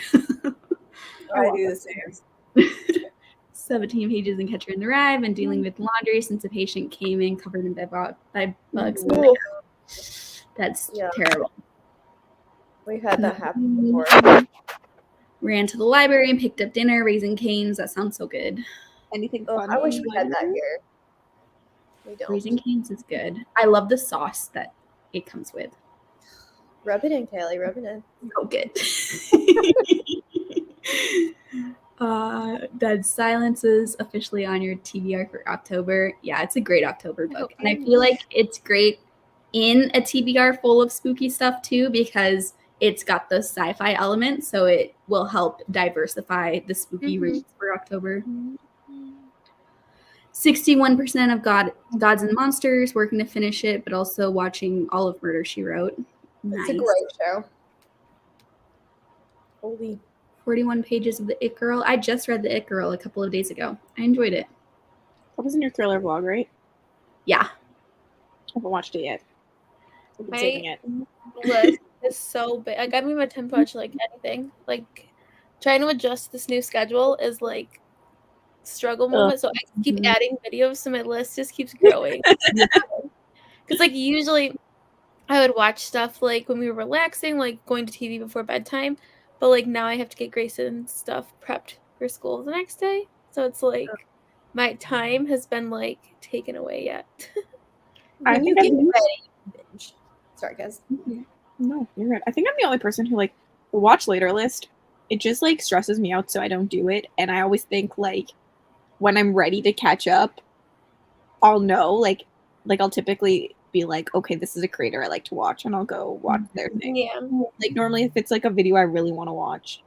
I do the same. 17 pages in Catcher in the Rye. Been dealing with laundry since a patient came in covered in bed by bugs. That's terrible. We've had that happen before. Ran to the library and picked up dinner, Raising Cane's. That sounds so good. Anything fun? I wish we had that here. We don't. Raising Cane's is good. I love the sauce that it comes with. Rub it in, Kaylee. Rub it in. So good. Dead Silence is officially on your TBR for October. Yeah, it's a great October book. And I feel like it's great in a TBR full of spooky stuff too, because it's got the sci-fi element, so it will help diversify the spooky reads for October. 61% of Gods and Monsters, working to finish it, but also watching all of Murder, She Wrote. It's a great show. Holy. 41 pages of The It Girl. I just read The It Girl a couple of days ago. I enjoyed it. That was in your thriller vlog, right? Yeah. I haven't watched it yet. I've been saving it. List is so big. Like, I don't even attempt to watch like anything. Like, trying to adjust this new schedule is like struggle moment. So I keep adding videos, so my list just keeps growing. Because like usually I would watch stuff like when we were relaxing, like going to TV before bedtime. But like now I have to get Grayson's stuff prepped for school the next day. So it's like my time has been like taken away yet. I When you think get I'm- ready, you binge. Sorry, guys. No, you're right. I think I'm the only person who like the watch later list. It just like stresses me out, so I don't do it. And I always think like when I'm ready to catch up, I'll know like I'll typically be like, okay, this is a creator I like to watch, and I'll go watch their thing. Yeah. Like normally, if it's like a video I really want to watch,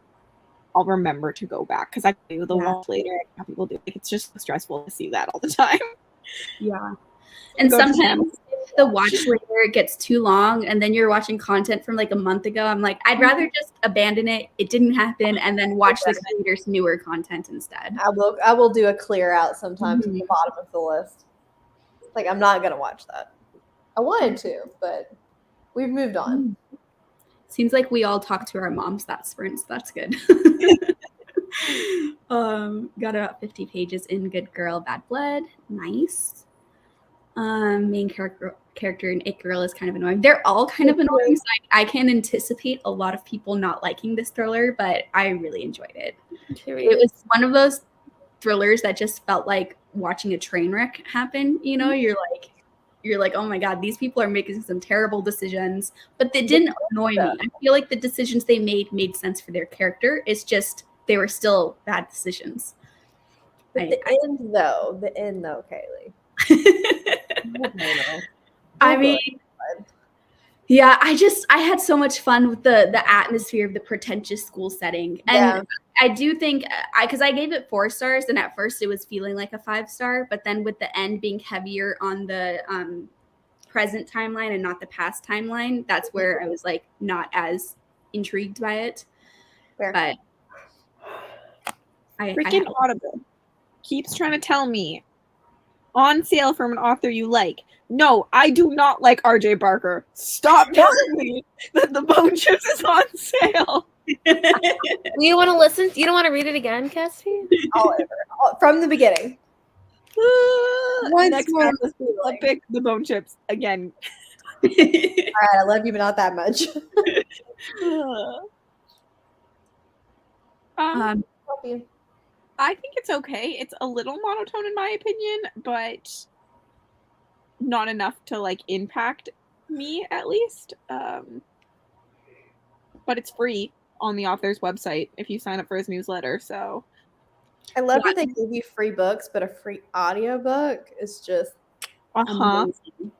I'll remember to go back because I do the watch later. And how people do like it's just stressful to see that all the time. Yeah. And Go to sometimes channels. if the watch later gets too long and then you're watching content from like a month ago, I'm like, I'd rather just abandon it. It didn't happen, and then watch the creator's newer content instead. I will do a clear out sometimes at Mhm. the bottom of the list. Like I'm not gonna watch that. I wanted to, but we've moved on. Seems like we all talk to our moms that sprint, so that's good. Got about 50 pages in Good Girl, Bad Blood. Nice. Main character in It Girl is kind of annoying. They're all kind of annoying, so I can anticipate a lot of people not liking this thriller, but I really enjoyed it. It was one of those thrillers that just felt like watching a train wreck happen. You know, you're like, oh my god, these people are making some terrible decisions, but they didn't annoy me. I feel like the decisions they made sense for their character. It's just they were still bad decisions. But the end though, Kaylee. I mean, yeah, I had so much fun with the atmosphere of the pretentious school setting. And I do think because I gave it 4 stars, and at first it was feeling like a 5-star, but then with the end being heavier on the present timeline and not the past timeline, that's where I was like not as intrigued by it. Fair. But Freaking Audible keeps trying to tell me on sale from an author you like. No, I do not like RJ Barker. Stop telling me that the Bone Chips is on sale. You want to listen? You don't want to read it again, Cassie? From the beginning. Next time, I'll pick the Bone Chips again. All right, I love you, but not that much. Help you. I think it's okay. It's a little monotone in my opinion, but not enough to like impact me at least. But it's free on the author's website if you sign up for his newsletter. So I love that they give you free books, but a free audiobook is just amazing.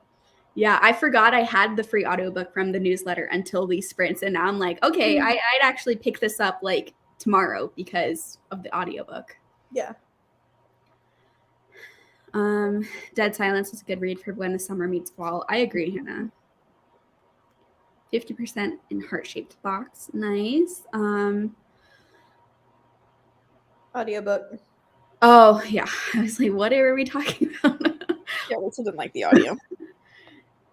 Yeah, I forgot I had the free audiobook from the newsletter until these sprints, and now I'm like, okay, I'd actually pick this up like tomorrow because of the audiobook. Yeah. Dead Silence is a good read for when the summer meets fall. I agree, Hannah. 50% in heart-shaped box. Nice. Audiobook. Oh, yeah. I was like, what are we talking about? Yeah, Rachel didn't like the audio.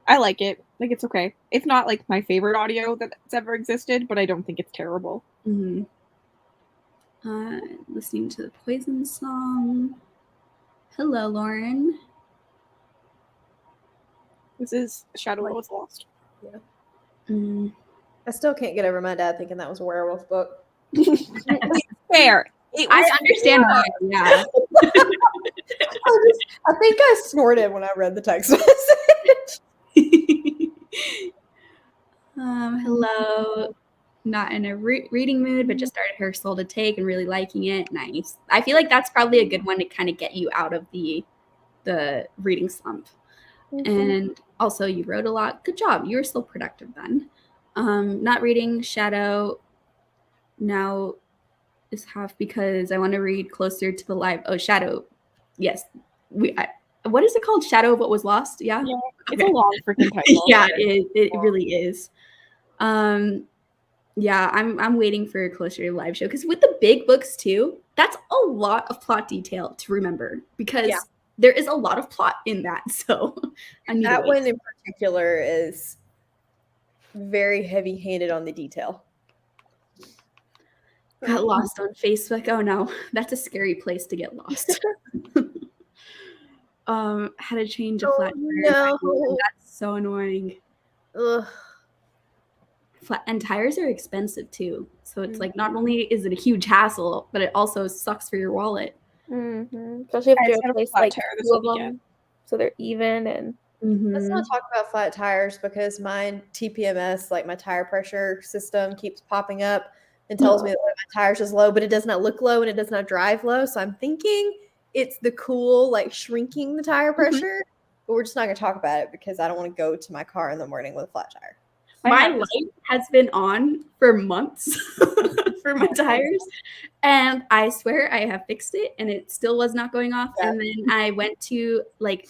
I like it. Like, it's okay. It's not like my favorite audio that's ever existed, but I don't think it's terrible. Mm-hmm. Listening to the Poison song. Hello, Lauren. This is Shadow What Was Lost. Yeah. I still can't get over my dad thinking that was a werewolf book. Fair. I understand why. Yeah. I think I snorted when I read the text message. Hello. Not in a reading mood, but just started her Soul to Take and really liking it. Nice. I feel like that's probably a good one to kind of get you out of the reading slump. And also, you wrote a lot. Good job. You were still productive then. Not reading Shadow now is half because I want to read closer to the live. Oh, Shadow. Yes. What is it called? Shadow of What Was Lost? Yeah. It's a long freaking title. Yeah, it really is. Yeah, I'm waiting for a closer to live show because with the big books too, that's a lot of plot detail to remember because there is a lot of plot in that. So that one in particular is very heavy-handed on the detail. Got lost on Facebook. Oh no, that's a scary place to get lost. How to change a flat tire. No. That's so annoying. Ugh. And tires are expensive too. So it's like not only is it a huge hassle, but it also sucks for your wallet. Mm-hmm. Especially if I you just had a replace flat like tire this 2 of weekend. them, so they're even. And Let's not talk about flat tires because my TPMS, like my tire pressure system, keeps popping up and tells me that one of my tires is low, but it does not look low and it does not drive low. So I'm thinking it's the cool, like shrinking the tire pressure. But we're just not going to talk about it because I don't want to go to my car in the morning with a flat tire. My light has been on for months for my tires, and I swear I have fixed it, and it still was not going off. Yeah. And then I went to like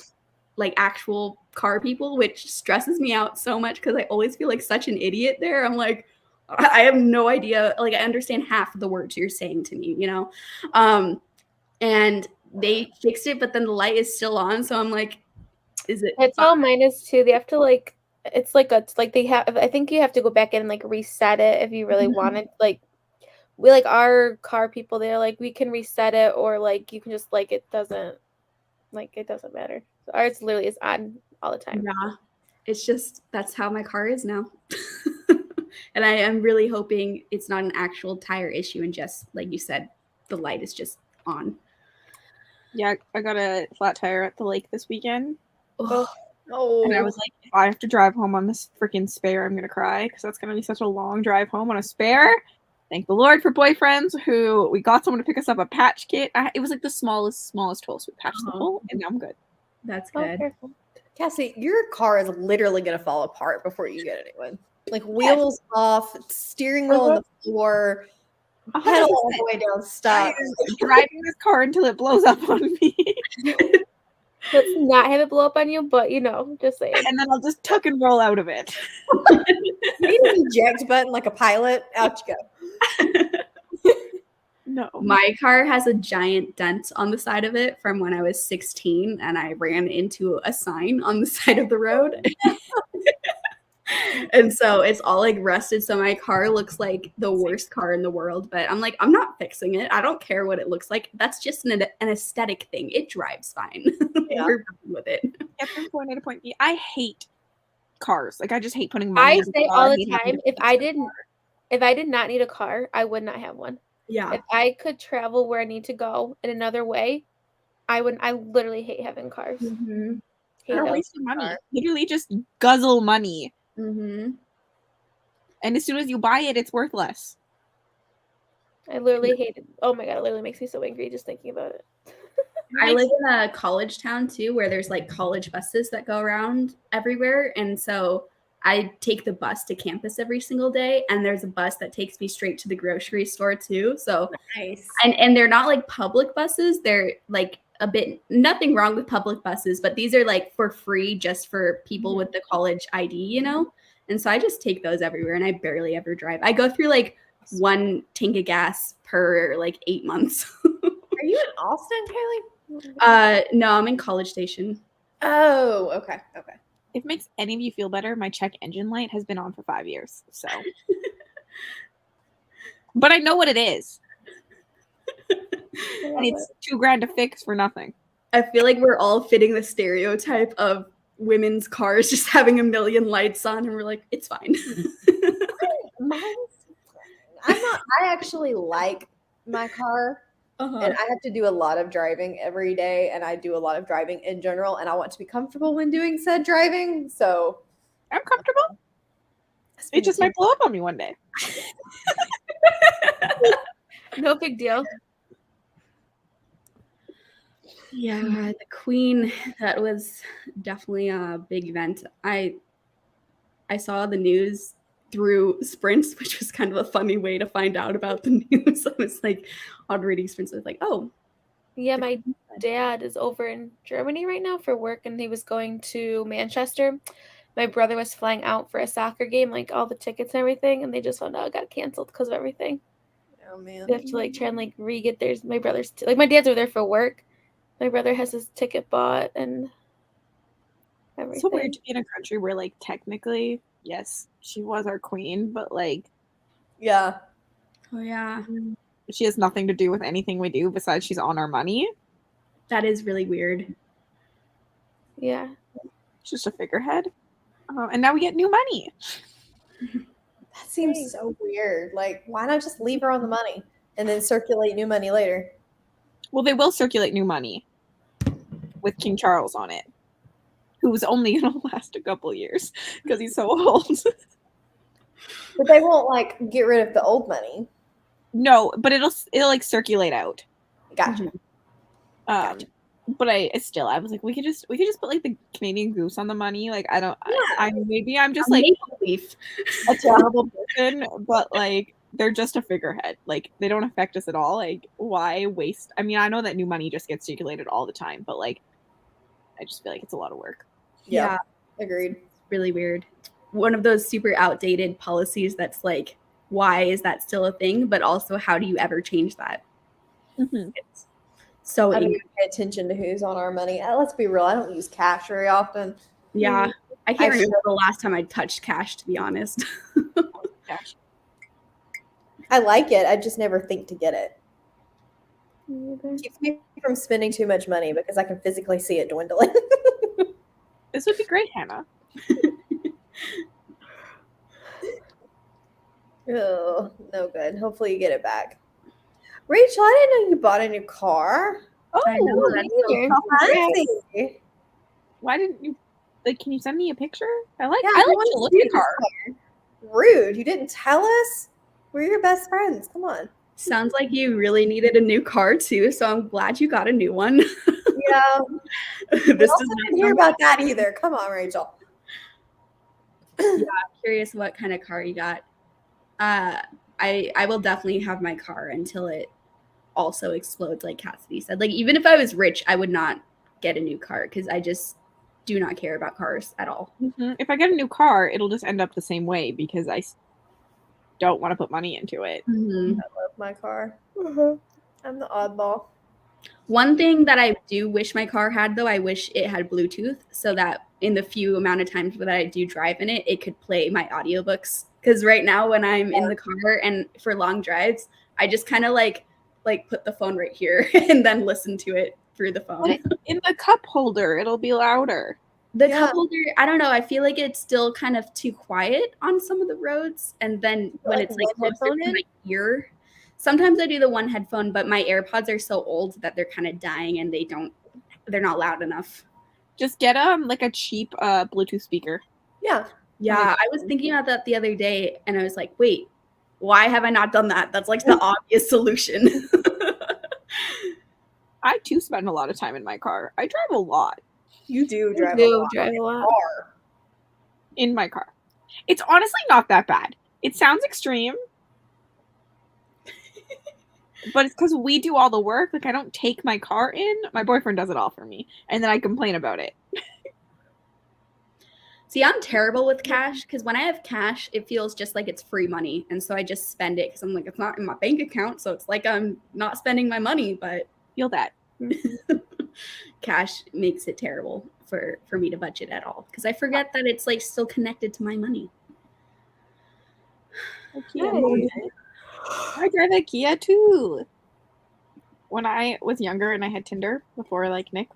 actual car people, which stresses me out so much because I always feel like such an idiot there. I'm like, I have no idea. Like, I understand half of the words you're saying to me, you know? And they fixed it, but then the light is still on. So I'm like, is it? That's how mine is too. They have to like, it's like they have. I think you have to go back in and like reset it if you really want it. Like we like our car people, they're like we can reset it, or like you can just like it doesn't matter. So ours literally is on all the time. Yeah, it's just that's how my car is now. And I am really hoping it's not an actual tire issue and just like you said, the light is just on. Yeah, I got a flat tire at the lake this weekend. Oh, And I was like, if I have to drive home on this freaking spare, I'm gonna cry because that's gonna be such a long drive home on a spare. Thank the Lord for boyfriends who we got someone to pick us up a patch kit. It was like the smallest hole, so we patched the hole, and now I'm good. That's good. Careful. Cassie, your car is literally going to fall apart before you get a new one. Like wheels off, steering wheel on the floor, pedal all the way down, stop. Driving this car until it blows up on me. Let's not have it blow up on you, but you know, just saying. And then I'll just tuck and roll out of it. You need an eject button like a pilot. Out you go. No. My car has a giant dent on the side of it from when I was 16 and I ran into a sign on the side of the road. And so it's all like rusted. So my car looks like the worst car in the world. But I'm like, I'm not fixing it. I don't care what it looks like. That's just an aesthetic thing. It drives fine. Yeah. We're fine with it. Get from point A to point B. I hate cars. Like I just hate putting money. I in say a car. all I the hate having time, to if I did not need a car, I would not have one. Yeah. If I could travel where I need to go in another way, I would. I literally hate having cars. Mm-hmm. Hate They're them. wasting money. Literally just guzzle money. Mm-hmm. And as soon as you buy it, it's worth less. I literally hate it. Oh my god, it literally makes me so angry just thinking about it. I live in a college town too, where there's like college buses that go around everywhere. And so I take the bus to campus every single day. And there's a bus that takes me straight to the grocery store too. So Nice. and they're not like public buses. They're like a bit nothing wrong with public buses, but these are like for free just for people with the college ID, you know? And so I just take those everywhere and I barely ever drive. I go through like one tank of gas per like 8 months. Are you in Austin, Kaylee? No, I'm in College Station. Oh, okay. Okay. If it makes any of you feel better, my check engine light has been on for 5 years. So but I know what it is. And it's $2,000 to fix for nothing. I feel like we're all fitting the stereotype of women's cars just having a million lights on, and we're like, it's fine. I actually like my car, and I have to do a lot of driving every day, and I do a lot of driving in general, and I want to be comfortable when doing said driving. So I'm comfortable. It just might blow up on me one day. No big deal. Yeah, the Queen, that was definitely a big event. I saw the news through Sprints, which was kind of a funny way to find out about the news. I was like, on reading Sprints, I was like, oh. Yeah, my dad is over in Germany right now for work, and he was going to Manchester. My brother was flying out for a soccer game, like all the tickets and everything, and they just found out it got canceled because of everything. Oh man. They have to like try and like re-get theirs. My brother's like my dad's over there for work. My brother has his ticket bought and everything. It's so weird to be in a country where, like, technically, yes, she was our queen, but, like, Yeah. Oh, yeah. she has nothing to do with anything we do besides she's on our money. That is really weird. Yeah. She's just a figurehead. And now we get new money. That seems so weird. Like, why not just leave her on the money and then circulate new money later? Well, they will circulate new money with King Charles on it, who's only going to last a couple years because he's so old. But they won't like get rid of the old money. No, but it'll like circulate out. Gotcha. Gotcha. But I was like, we could just put like the Canadian goose on the money. Like I don't. Yeah. Maybe I'm just like a terrible person, but like they're just a figurehead. Like they don't affect us at all. Like why waste? I mean, I know that new money just gets circulated all the time, but like I just feel like it's a lot of work. Yeah. Agreed. Really weird. One of those super outdated policies that's like, why is that still a thing? But also, how do you ever change that? Mm-hmm. So I don't even pay attention to who's on our money. Let's be real. I don't use cash very often. yeah, I can't remember the last time I touched cash, to be honest. Cash. I like it. I just never think to get it. It Keeps me from spending too much money because I can physically see it dwindling. This would be great, Hannah. Oh, no good. Hopefully you get it back. Rachel, I didn't know you bought a new car. Oh, I know, that's so Fancy. Why didn't you? Like, can you send me a picture? I like Yeah, I to wanted look to at see car. this car. Rude. You didn't tell us? We're your best friends. Come on. Sounds like you really needed a new car too, so I'm glad you got a new one. Yeah. This We does also not didn't hear about that either. Come on, Rachel. I'm curious what kind of car you got. I will definitely have my car until it also explodes, like Cassidy said. Like even if I was rich, I would not get a new car because I just do not care about cars at all. Mm-hmm. If I get a new car, it'll just end up the same way because I don't want to put money into it. Mm-hmm. I love my car. I'm the oddball. One thing that I do wish my car had, though, I wish it had Bluetooth so that in the few amount of times that I do drive in it, it could play my audiobooks. Because right now when I'm in the car and for long drives, I just kind of like put the phone right here and then listen to it through the phone. But in the cup holder, it'll be louder. The cup holder, I don't know. I feel like it's still kind of too quiet on some of the roads. And then when it's like closer to my ear, sometimes I do the one headphone, but my AirPods are so old that they're kind of dying and they're not loud enough. Just get like a cheap Bluetooth speaker. Yeah. Yeah, I was thinking about that the other day and I was like, wait, why have I not done that? That's like the obvious solution. I too spend a lot of time in my car. I drive a lot. You do drive a lot. Car. In my car. It's honestly not that bad. It sounds extreme. But it's because we do all the work. Like, I don't take my car in. My boyfriend does it all for me. And then I complain about it. See, I'm terrible with cash because when I have cash, it feels just like it's free money. And so I just spend it because I'm like, it's not in my bank account. So it's like I'm not spending my money, but Feel that. Cash makes it terrible for me to budget at all because I forget that it's like still connected to my money. I drive a Kia too. When I was younger and I had Tinder before like Nick,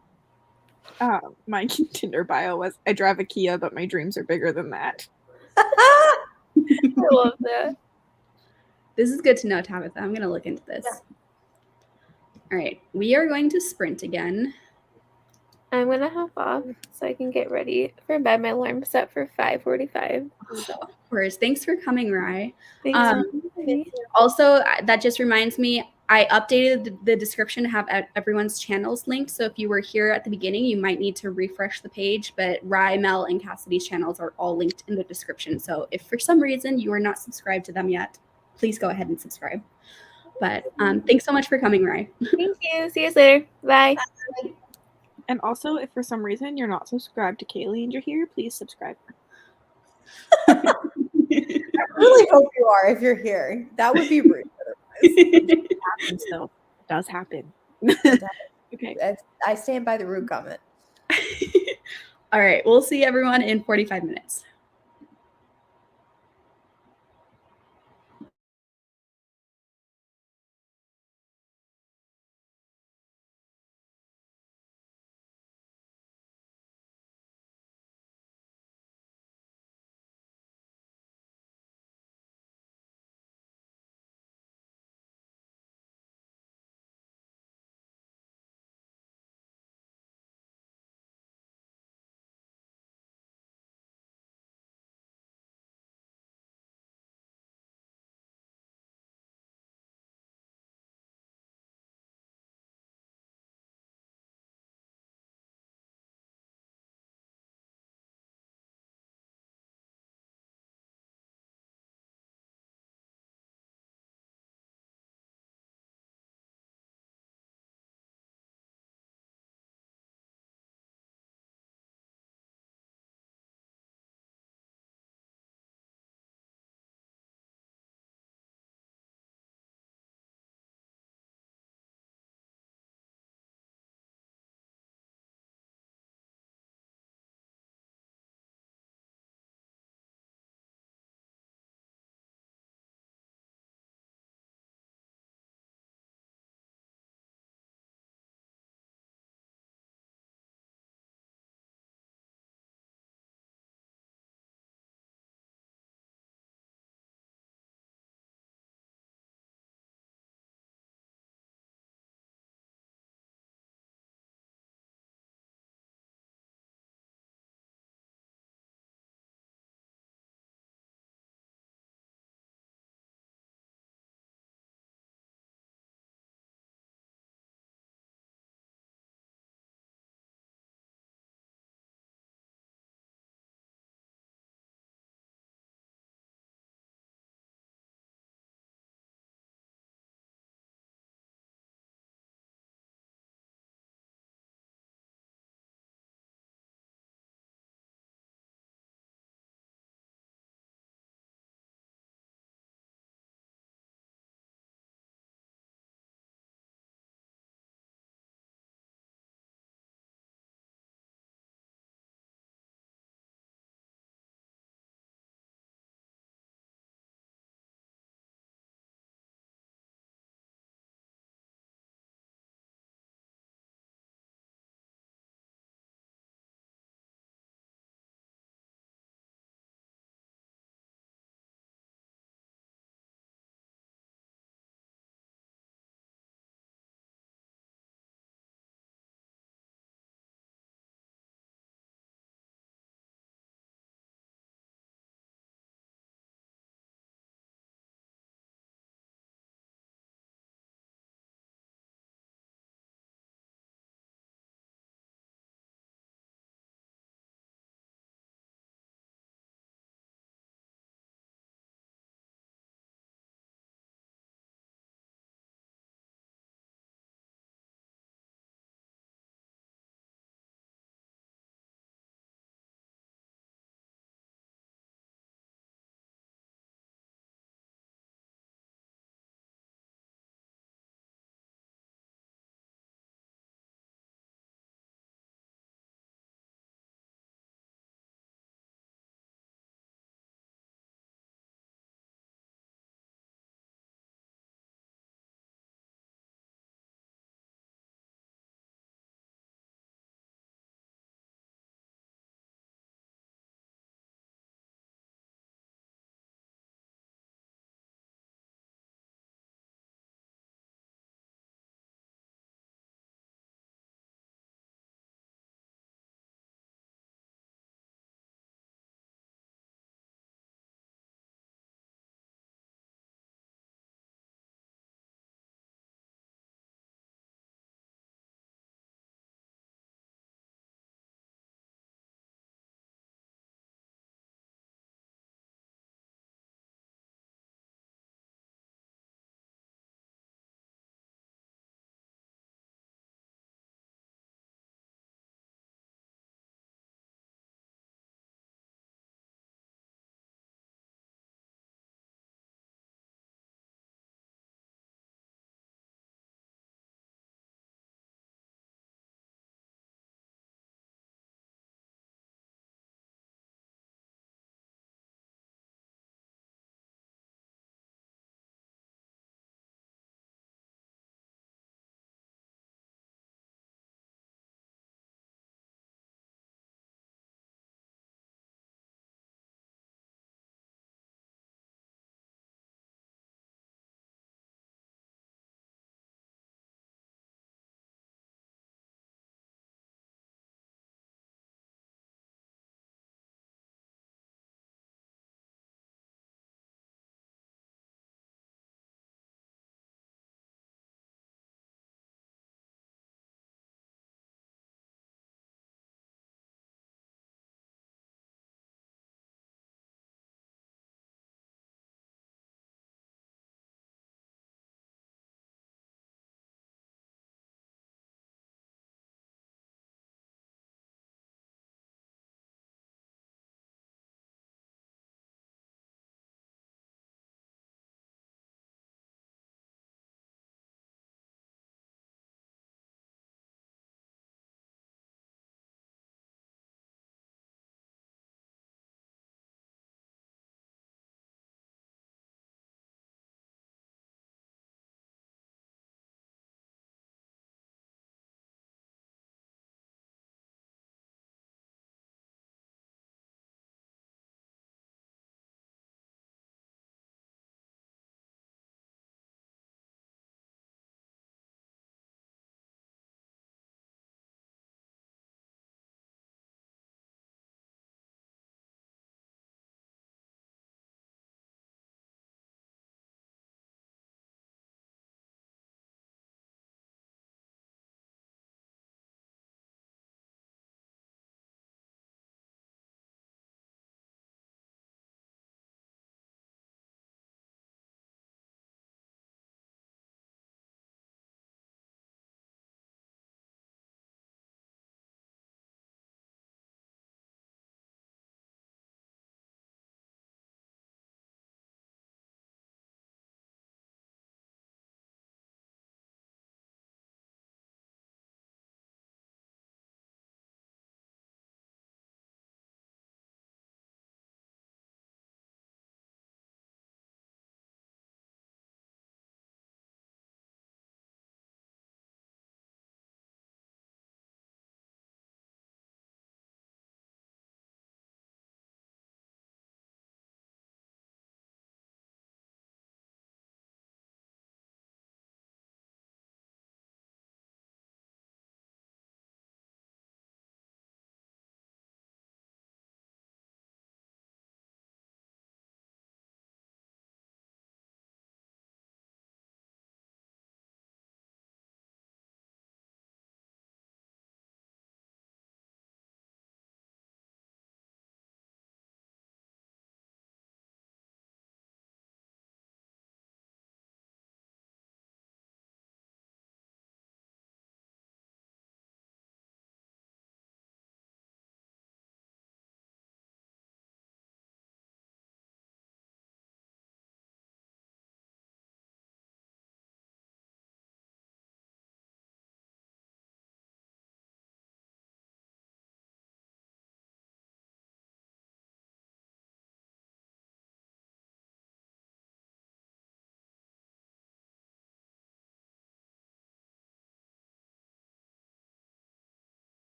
my Tinder bio was I drive a Kia, but my dreams are bigger than that. I love that. This is good to know, Tabitha. I'm going to look into this. Yeah. All right. We are going to sprint again. I'm going to hop off so I can get ready for bed. My alarm's set for 5:45. So, of course. Thanks for coming, Rye. Thanks. Also, that just reminds me, I updated the description to have everyone's channels linked. So if you were here at the beginning, you might need to refresh the page. But Rye, Mel, and Cassidy's channels are all linked in the description. So if for some reason you are not subscribed to them yet, please go ahead and subscribe. But thanks so much for coming, Rye. Thank you. See you later. Bye. Bye. And also, if for some reason you're not subscribed to Kaylee and you're here, please subscribe. I really hope you are if you're here. That would be rude. It happens, though. It does happen. Okay. I stand by the rude comment. All right. We'll see everyone in 45 minutes.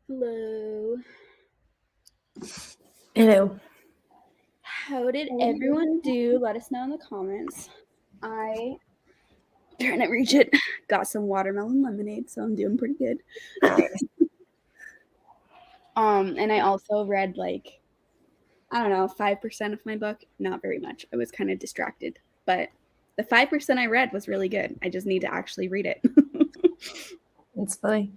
Hello. Hello. How did everyone do? Let us know in the comments. I trying to reach it. Got some watermelon lemonade, so I'm doing pretty good. And I also read like, I don't know, 5% of my book. Not very much. I was kind of distracted, but the 5% I read was really good. I just need to actually read it. It's funny.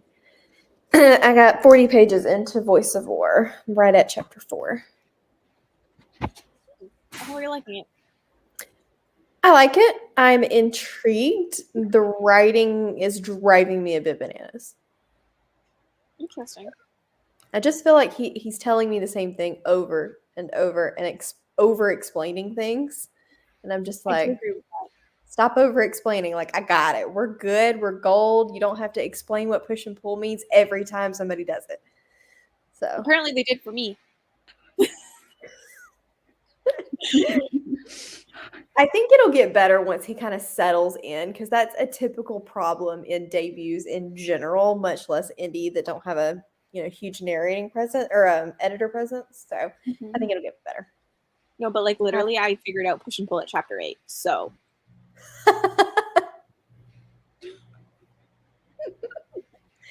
I got 40 pages into Voice of War, right at chapter 4. How are you liking it? I like it. I'm intrigued. The writing is driving me a bit bananas. Interesting. I just feel like he's telling me the same thing over and over and over explaining things. And I'm just like, stop over explaining. Like, I got it. We're good. We're gold. You don't have to explain what push and pull means every time somebody does it. So Apparently they did for me. I think it'll get better once he kind of settles in, because that's a typical problem in debuts in general, much less indie that don't have a huge narrating presence or editor presence. So I think it'll get better. No, but like literally, I figured out push and pull at chapter 8. So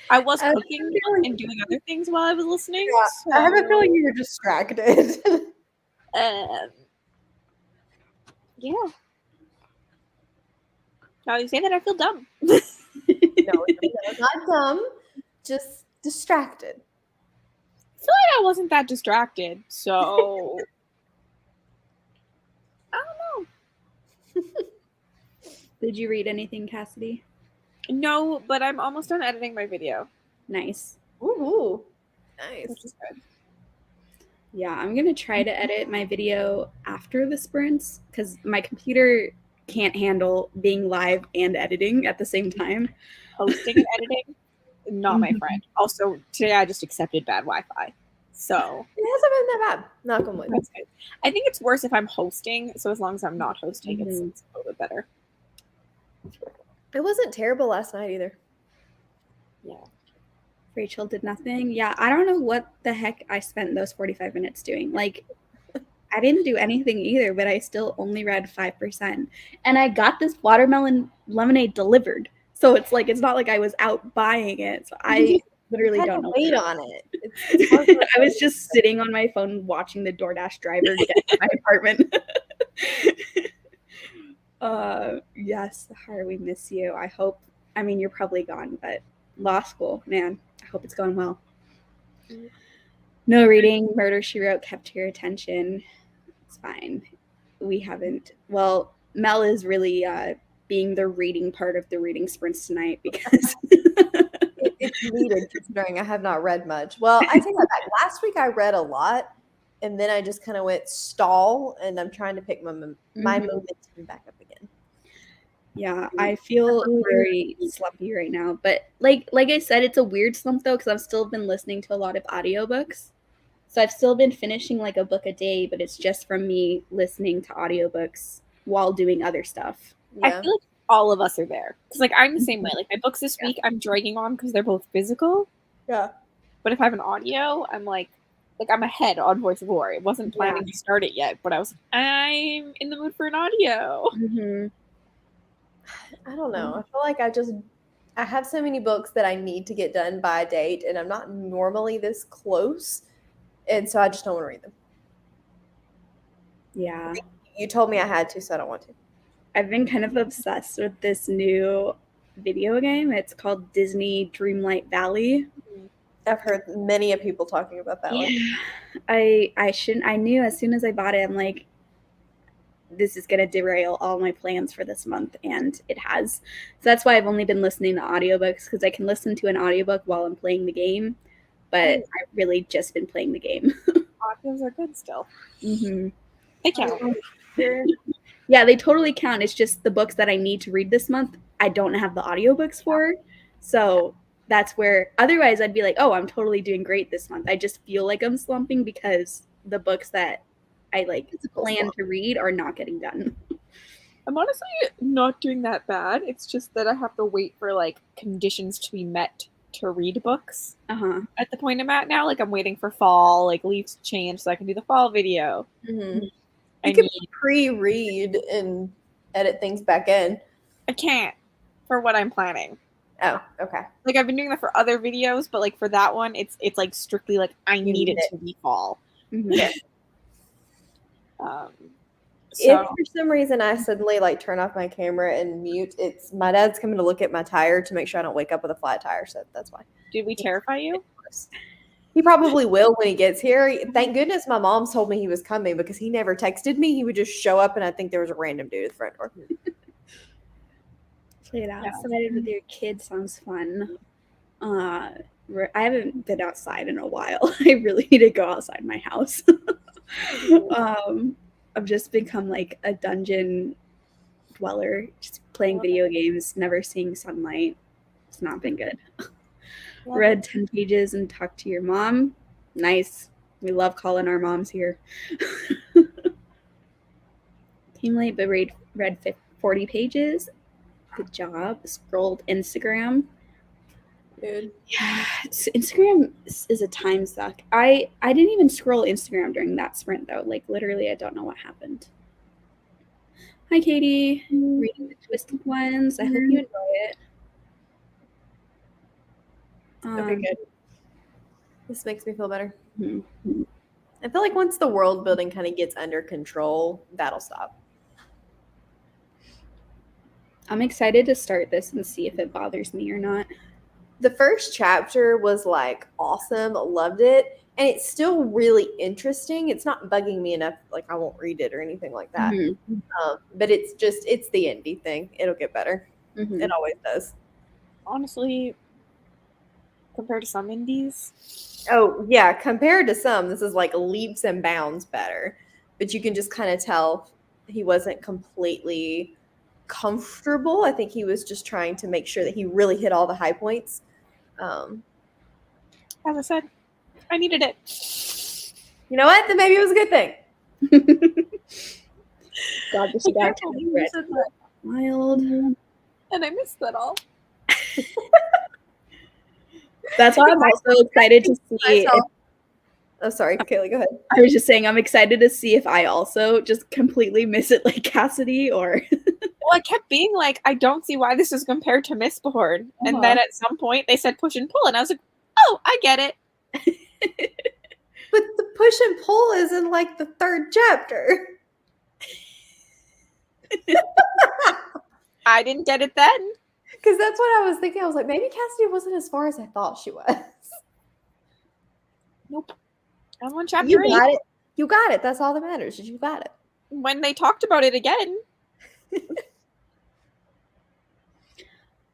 I was cooking and doing other things while I was listening. Yeah, so, I have a feeling you were distracted. Yeah. Now you say that, I feel dumb. No, not dumb, just distracted. I feel like I wasn't that distracted, so I don't know. Did you read anything, Cassidy? No, but I'm almost done editing my video. Nice. Ooh, nice. Which is good. Yeah, I'm going to try to edit my video after the sprints because my computer can't handle being live and editing at the same time. Hosting and editing, not my friend. Also, today I just accepted bad Wi-Fi. So it hasn't been that bad. Knock on wood. That's good. I think it's worse if I'm hosting, so as long as I'm not hosting, it's a little bit better. It wasn't terrible last night either. Yeah. Rachel did nothing. Yeah, I don't know what the heck I spent those 45 minutes doing. Like, I didn't do anything either, but I still only read 5%. And I got this watermelon lemonade delivered. So it's like, it's not like I was out buying it. So I literally don't know. Wait on it. It's I was just sitting on my phone watching the DoorDash driver get to my apartment. Yes, Har, we miss you. I mean, you're probably gone, but law school, man, I hope it's going well. No reading, Murder, She Wrote kept your attention. It's fine. We haven't. Well, Mel is really being the reading part of the reading sprints tonight because it's needed considering I have not read much. Well, I take that back. Last week I read a lot, and then I just kind of went stall, and I'm trying to pick my momentum back up again. Yeah, I feel very slumpy right now. But like I said, it's a weird slump though, because I've still been listening to a lot of audiobooks. So I've still been finishing like a book a day, but it's just from me listening to audiobooks while doing other stuff. Yeah. I feel like all of us are there. Because like I'm the same way. Like my books this week I'm dragging on because they're both physical. Yeah. But if I have an audio, I'm like I'm ahead on Voice of War. I wasn't planning to start it yet, but I was I'm in the mood for an audio. Mm-hmm. I don't know. I feel like I have so many books that I need to get done by a date, and I'm not normally this close, and so I just don't want to read them. Yeah. You told me I had to, so I don't want to. I've been kind of obsessed with this new video game. It's called Disney Dreamlight Valley. I've heard many of people talking about that one. I knew as soon as I bought it, I'm like, this is going to derail all my plans for this month, and it has. So that's why I've only been listening to audiobooks, because I can listen to an audiobook while I'm playing the game, but I've really just been playing the game. Audios are good still. Mm-hmm. They count. Yeah, they totally count. It's just the books that I need to read this month, I don't have the audiobooks for. So that's where, otherwise I'd be like, oh, I'm totally doing great this month. I just feel like I'm slumping because the books that I plan to read are not getting done. I'm honestly not doing that bad. It's just that I have to wait for conditions to be met to read books Uh-huh. at the point I'm at now. Like, I'm waiting for fall, like, leaves to change so I can do the fall video. Mm-hmm. I You can need- pre-read and edit things back in. I can't for what I'm planning. Oh, okay. Like, I've been doing that for other videos, but like for that one, it's like strictly like I You need need it to be fall. Mhm. Yeah. So If for some reason I suddenly like turn off my camera and mute, it's my dad's coming to look at my tire to make sure I don't wake up with a flat tire. So that's why. did we terrify you? He probably will when he gets here. Thank goodness my mom's told me he was coming because he never texted me. He would just show up and I think there was a random dude at the front door. Playing outside with your kids sounds fun. I haven't been outside in a while. I really need to go outside my house. I've just become like a dungeon dweller, just playing video games, never seeing sunlight. It's not been good. Read 10 pages and talked to your mom. Nice. We love calling our moms here. Came late, but read 40 pages. Good job. Scrolled Instagram. Dude. Yeah, Instagram is a time suck. I didn't even scroll Instagram during that sprint though. Like literally, I don't know what happened. Hi, Katie. Reading the Twisted Ones. I hope you enjoy it. Okay, good. This makes me feel better. Mm-hmm. I feel like once the world building kind of gets under control, that'll stop. I'm excited to start this and see if it bothers me or not. The first chapter was like awesome, loved it, and it's still really interesting. It's not bugging me enough, like I won't read it or anything like that. Mm-hmm. But it's the indie thing. It'll get better. Mm-hmm. It always does. Honestly, compared to some indies. Oh yeah, compared to some, this is like leaps and bounds better. But you can just kind of tell he wasn't completely comfortable. I think he was just trying to make sure that he really hit all the high points. As I said, I needed it. You know what? Then maybe it was a good thing. God, this guy read wild. And I missed that all. That's why I'm also excited to see. Oh, sorry, Kaylee, go ahead. I was just saying I'm excited to see if I also just completely miss it like Cassidy or. Well, I kept being like, I don't see why this is compared to Mistborn. And then at some point they said push and pull, and I was like, oh, I get it. But the push and pull is in like the third chapter. I didn't get it then. Because that's what I was thinking. I was like, maybe Cassidy wasn't as far as I thought she was. Nope. I'm on chapter 8. You got it. You got it. That's all that matters. Is you got it. When they talked about it again.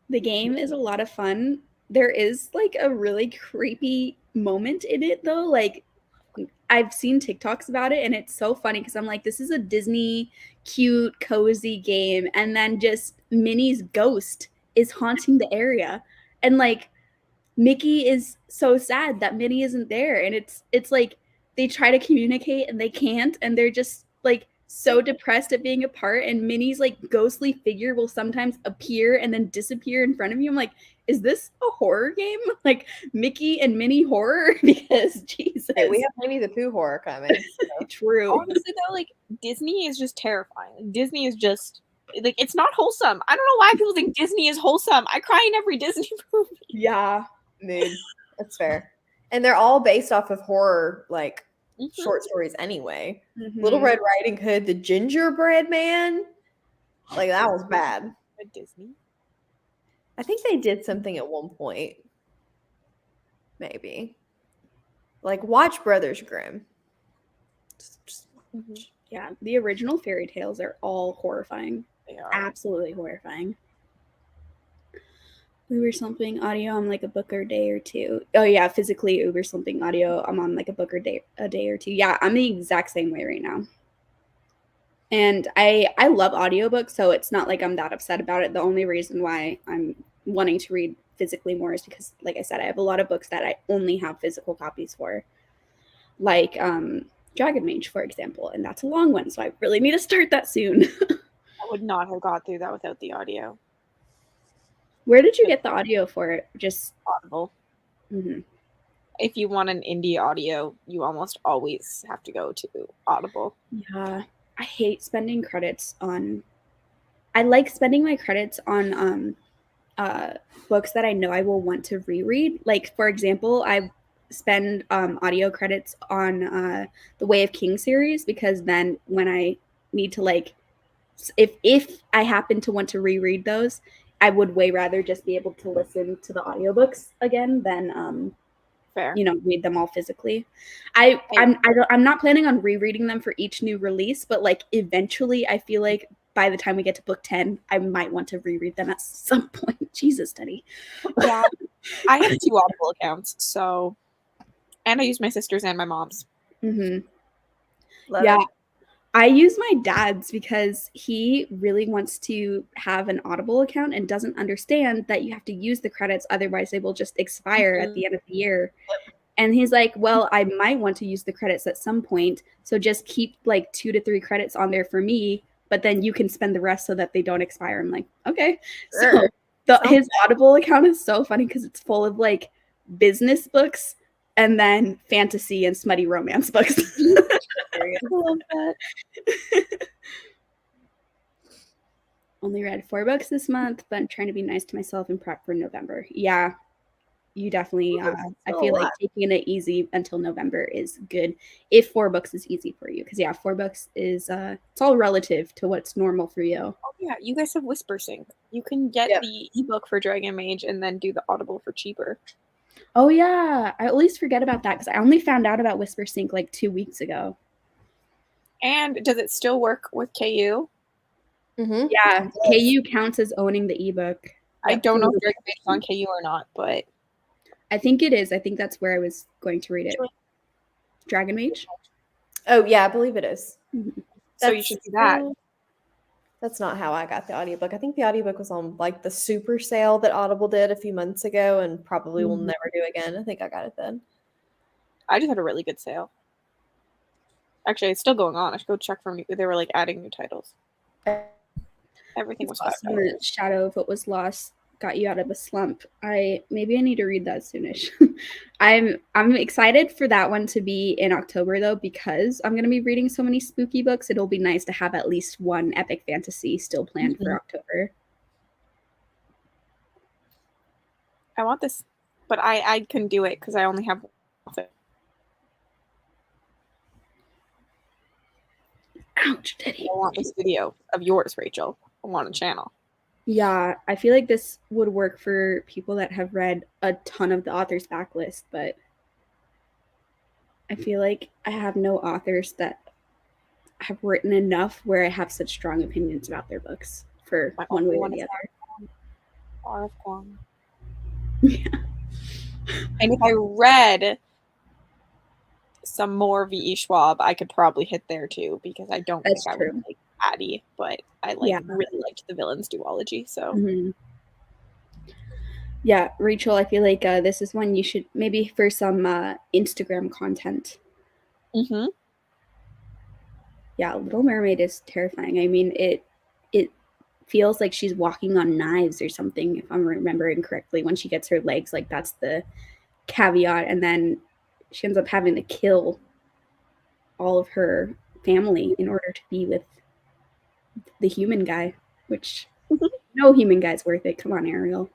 The game is a lot of fun. There is like a really creepy moment in it though. Like I've seen TikToks about it and it's so funny because I'm like, this is a Disney cute, cozy game. And then just Minnie's ghost is haunting the area. And like Mickey is so sad that Minnie isn't there. And it's like they try to communicate and they can't. And they're just like so depressed at being apart. And Minnie's like ghostly figure will sometimes appear and then disappear in front of you. I'm like, is this a horror game? Like Mickey and Minnie horror? Because Jesus. Hey, we have Winnie the Pooh horror coming. So. True. Honestly though, like Disney is just terrifying. Like, Disney is just like it's not wholesome. I don't know why people think Disney is wholesome. I cry in every Disney movie. Yeah. Mood. That's fair. And they're all based off of horror, like short stories anyway. Mm-hmm. Little Red Riding Hood, the Gingerbread Man. Like that was bad. At Disney. I think they did something at one point. Maybe. Like watch Brothers Grimm. Yeah, the original fairy tales are all horrifying. They are. Absolutely horrifying. Uber something audio, I'm like a book or day or two. Oh yeah, physically Uber something audio, I'm on like a book or a day or two. Yeah, I'm the exact same way right now. And I love audiobooks, so it's not like I'm that upset about it. The only reason why I'm wanting to read physically more is because, like I said, I have a lot of books that I only have physical copies for. Like Dragon Mage, for example, and that's a long one, so I really need to start that soon. I would not have got through that without the audio. Where did you get the audio for it? Just Audible. mhm. If you want an indie audio, you almost always have to go to Audible. Yeah, I hate spending credits on. I like spending my credits on books that I know I will want to reread. Like, for example, I spend audio credits on the Way of King series, because then when I need to, like, if I happen to want to reread those, I would way rather just be able to listen to the audiobooks again than Fair. read them all physically. I'm not planning on rereading them for each new release, but like eventually I feel like by the time we get to book 10, I might want to reread them at some point. Jesus, Teddy. Yeah. I have 2 Audible accounts, so, and I use my sister's and my mom's. Mm-hmm. Love Yeah. it. I use my dad's because he really wants to have an Audible account and doesn't understand that you have to use the credits, otherwise they will just expire at the end of the year. And he's like, well, I might want to use the credits at some point, so just keep like 2 to 3 credits on there for me, but then you can spend the rest so that they don't expire. I'm like, okay. Sure. So his Audible account is so funny because it's full of like business books and then fantasy and smutty romance books. I love that. Only read 4 books this month, but I'm trying to be nice to myself and prep for November. Yeah, you definitely. I feel like taking it easy until November is good if 4 books is easy for you. Because 4 books is it's all relative to what's normal for you. Oh yeah, you guys have Whisper Sync. You can get the ebook for Dragon Mage and then do the Audible for cheaper. Oh yeah, I always forget about that because I only found out about Whisper Sync like 2 weeks ago. And does it still work with KU? Mm-hmm. Yeah, KU counts as owning the ebook. I don't know if Dragon Mage is on KU or not, but I think it is. I think that's where I was going to read it. Dragon Mage? Oh yeah, I believe it is. Mm-hmm. So you should do that. That's not how I got the audiobook. I think the audiobook was on like the super sale that Audible did a few months ago and probably will never do again. I think I got it then. I just had a really good sale. Actually, it's still going on. I should go check for new. They were like adding new titles. Everything was $5. Shadow of What Was Lost got you out of a slump. Maybe I need to read that soonish. I'm excited for that one to be in October though, because I'm gonna be reading so many spooky books. It'll be nice to have at least one epic fantasy still planned for October. I want this, but I can do it because I only have one. Ouch, Teddy. I want this video of yours, Rachel. I want a channel. Yeah, I feel like this would work for people that have read a ton of the author's backlist, but I feel like I have no authors that have written enough where I have such strong opinions about their books for one way or the other. R.F. Kuang. Yeah. And if I read some more V.E. Schwab, I could probably hit there too, because I don't think I would like Addie, but I really liked the villains duology. So yeah, Rachel, I feel like this is one you should maybe for some Instagram content. Yeah, Little Mermaid is terrifying. I mean, it feels like she's walking on knives or something, if I'm remembering correctly, when she gets her legs. Like, that's the caveat. And then she ends up having to kill all of her family in order to be with the human guy, which no human guy's worth it. Come on, Ariel.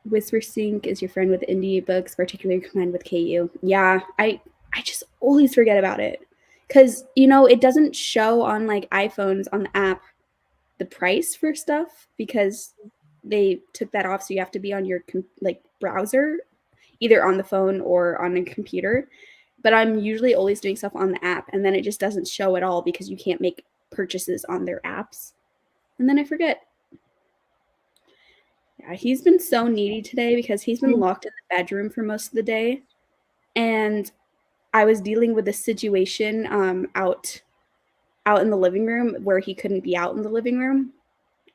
Whisper Sync is your friend with indie books, particularly combined with KU. Yeah, I just always forget about it. Because, it doesn't show on like iPhones on the app the price for stuff because they took that off. So you have to be on your browser, either on the phone or on a computer. But I'm usually always doing stuff on the app, and then it just doesn't show at all because you can't make purchases on their apps. And then I forget. Yeah, he's been so needy today because he's been locked in the bedroom for most of the day. And I was dealing with a situation out in the living room where he couldn't be out in the living room.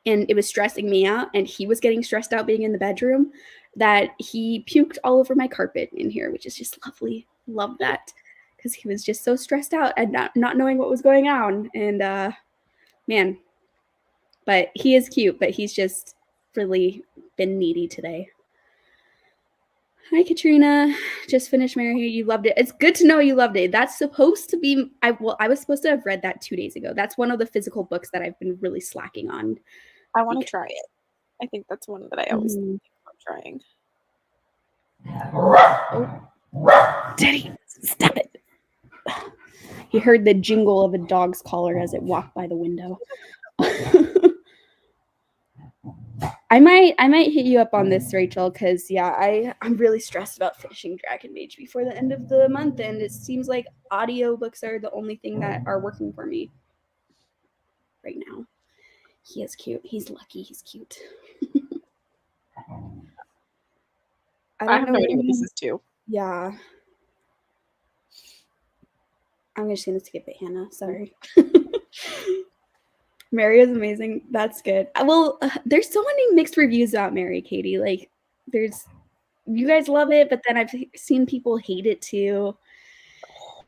And it was stressing me out, and he was getting stressed out being in the bedroom, that he puked all over my carpet in here, which is just lovely. Love that, because he was just so stressed out and not knowing what was going on. And man, but he is cute, but he's just really been needy today. Hi, Katrina. Just finished Mary. You loved it. It's good to know you loved it. That's supposed to be, I was supposed to have read that 2 days ago. That's one of the physical books that I've been really slacking on. I want to try it. I think that's one that I always think about trying. Oh. Daddy, stop it. He heard the jingle of a dog's collar as it walked by the window. I might hit you up on this, Rachel, because I'm really stressed about finishing Dragon Age before the end of the month, and it seems like audiobooks are the only thing that are working for me right now. He is cute. He's lucky. He's cute. I have no idea what this is too. Yeah. I'm just gonna skip it, Hannah. Sorry. Mary is amazing. That's good. Well, there's so many mixed reviews about Mary, Katie. Like, you guys love it, but then I've seen people hate it too.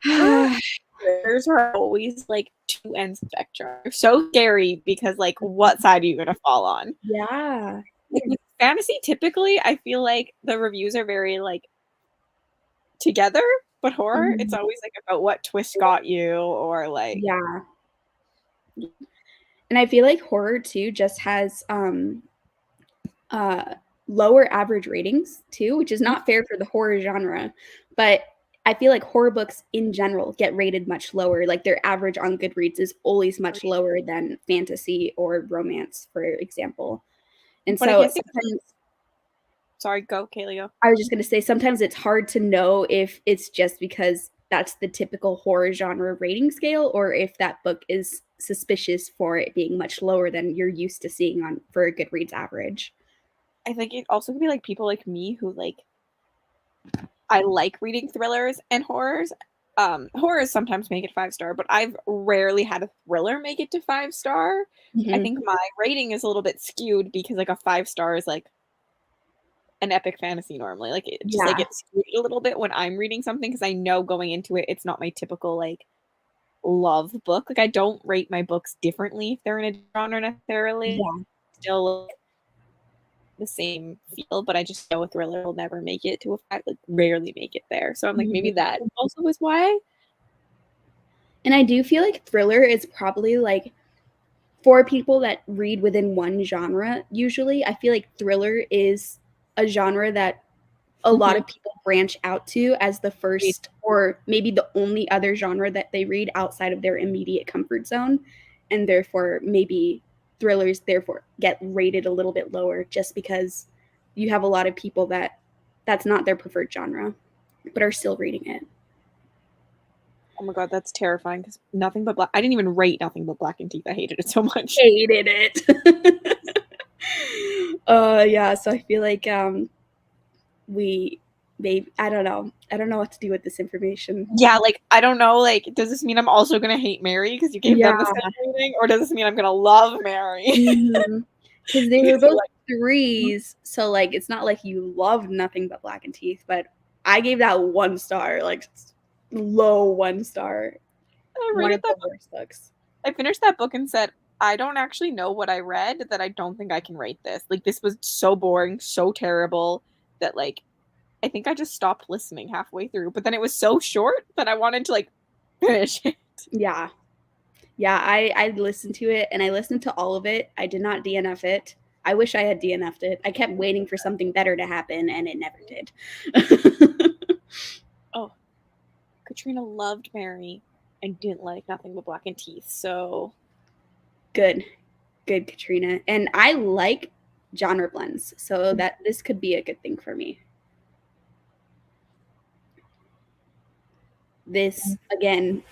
There's always like two ends of the spectrum. They're so scary because like, what side are you gonna fall on? Yeah. Like, with fantasy, typically, I feel like the reviews are very like together, but horror, it's always like about what twist got you, or like And I feel like horror too just has lower average ratings too, which is not fair for the horror genre. But I feel like horror books in general get rated much lower. Like their average on Goodreads is always much lower than fantasy or romance, for example. And but so sometimes, sorry, go, Kaylee, go. I was just going to say sometimes it's hard to know if it's just because that's the typical horror genre rating scale, or if that book is suspicious for it being much lower than you're used to seeing on for a Goodreads average. I think it also could be like people like me who like, I like reading thrillers and horrors. Horrors sometimes make it 5-star, but I've rarely had a thriller make it to 5-star. I think my rating is a little bit skewed because like a 5-star is like an epic fantasy normally. Like it just like gets skewed a little bit when I'm reading something because I know going into it, it's not my typical like love book. Like I don't rate my books differently if they're in a genre necessarily. Yeah. Still the same feel, but I just know a thriller will never make it to a 5, like rarely make it there. So I'm like, maybe that also is why. And I do feel like thriller is probably like for people that read within one genre, usually I feel like thriller is a genre that a lot of people branch out to as the first or maybe the only other genre that they read outside of their immediate comfort zone. And therefore, maybe thrillers therefore get rated a little bit lower just because you have a lot of people that's not their preferred genre, but are still reading it. Oh my god, that's terrifying because Nothing But Black. I didn't even rate Nothing But Black and Teeth. I hated it so much. Hated it. Yeah, so I feel like I don't know what to do with this information. Yeah, like I don't know, like does this mean I'm also gonna hate Mary because you gave them the same rating, or does this mean I'm gonna love Mary? Because they were both 3s, so like it's not like you loved Nothing But Black and Teeth, but I gave that 1 star, like low 1 star. I One of the worst books. I finished that book and said, I don't actually know what I read that I don't think I can rate this. Like this was so boring, so terrible that like I think I just stopped listening halfway through. But then it was so short that I wanted to like finish it. Yeah. Yeah, I listened to it and I listened to all of it. I did not DNF it. I wish I had DNF'd it. I kept waiting for something better to happen and it never did. Oh, Katrina loved Mary and didn't like Nothing But Black and Teeth. So good, Katrina. And I like genre blends, so that this could be a good thing for me. This, again,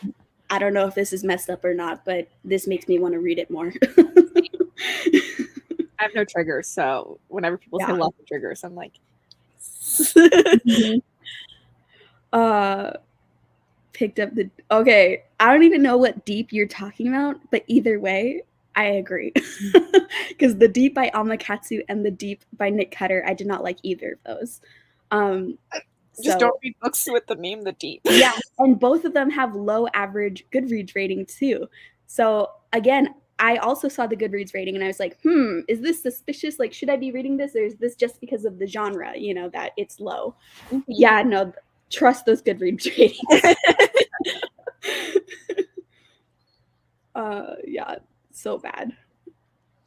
I don't know if this is messed up or not, but this makes me want to read it more. I have no triggers, so whenever people say lots of triggers, I'm like, picked up the okay. I don't even know what Deep you're talking about, but either way, I agree. Because The Deep by Alma Katsu and The Deep by Nick Cutter, I did not like either of those. Just don't read books with the name The Deep. Yeah, and both of them have low average Goodreads rating too. So again, I also saw the Goodreads rating and I was like, is this suspicious? Like, should I be reading this, or is this just because of the genre, that it's low? Yeah, no, trust those Goodreads ratings. Yeah, so bad.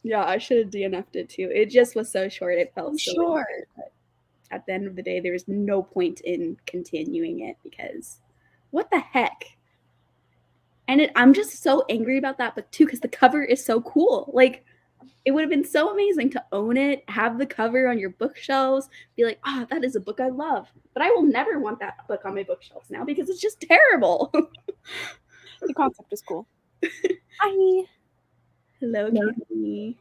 Yeah, I should have DNF'd it too. It just was so short. It felt so short. At the end of the day, there was no point in continuing it because what the heck? And I'm just so angry about that book too because the cover is so cool. Like, it would have been so amazing to own it, have the cover on your bookshelves, be like, that is a book I love. But I will never want that book on my bookshelves now because it's just terrible. The concept is cool. Hi. Hello, Kimmy.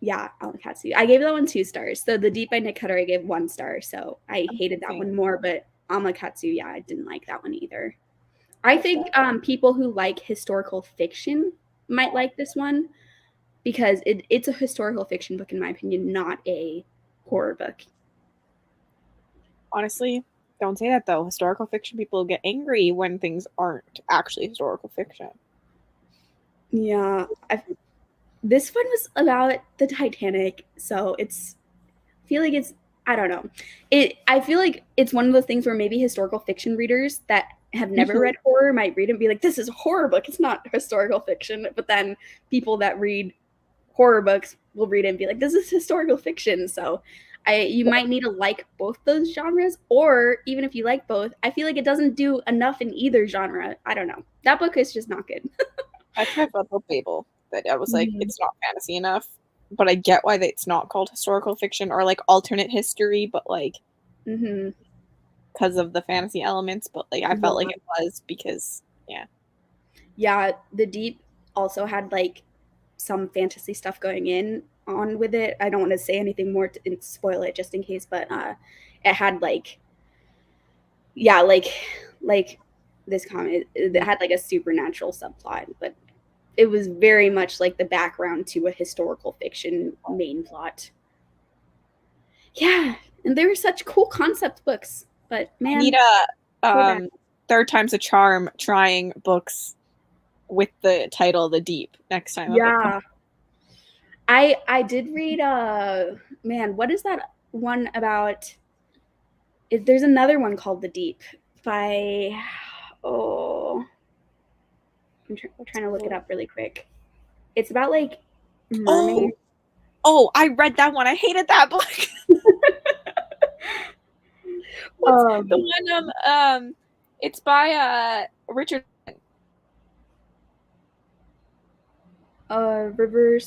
Yeah, Amakatsu. I gave that one 2 stars. So The Deep by Nick Cutter, I gave 1 star. So I hated that one more, but Amakatsu, yeah, I didn't like that one either. I think people who like historical fiction might like this one because it's a historical fiction book, in my opinion, not a horror book. Honestly, don't say that though. Historical fiction people get angry when things aren't actually historical fiction. Yeah, this one was about the Titanic, so I feel like I don't know. I feel like it's one of those things where maybe historical fiction readers that have never read horror might read it and be like, this is a horror book. It's not historical fiction. But then people that read horror books will read it and be like, this is historical fiction. So you might need to like both those genres, or even if you like both, I feel like it doesn't do enough in either genre. I don't know. That book is just not good. That's how I felt about Babel. That I was like, it's not fantasy enough. But I get why it's not called historical fiction or like alternate history, but like because of the fantasy elements. But like I felt like it was because Yeah, The Deep also had like some fantasy stuff going on with it. I don't want to say anything more to spoil it just in case, but it had like this comment, it had like a supernatural subplot, but it was very much like the background to a historical fiction main plot. Yeah, and they were such cool concept books, but man, I need a third time's a charm trying books with the title The Deep next time. Yeah. I did read man, what is that one about? There's another one called The Deep by I'm trying to look it up really quick. It's about like mermaids. Oh, I read that one. I hated that book. What's the one it's by Richard River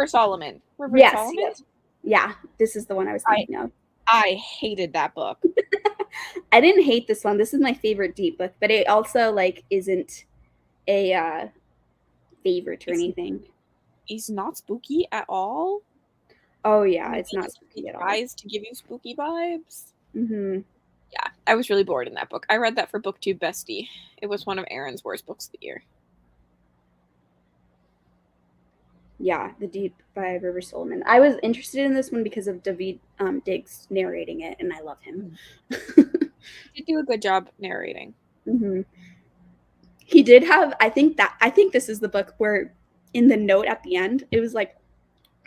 Solomon. Yes, Solomon? yes. Yeah, this is the one I was thinking of. I hated that book. I didn't hate this one. This is my favorite Deep book, but it also like isn't a favorite or anything. It's not spooky at all. Oh yeah, it's not spooky at all. Tries to give you spooky vibes. Mm-hmm. Yeah, I was really bored in that book. I read that for BookTube Bestie. It was one of Aaron's worst books of the year. Yeah, The Deep by River Solomon. I was interested in this one because of David Diggs narrating it, and I love him. He did do a good job narrating. Mm-hmm. He did have. I think this is the book where, in the note at the end, it was like,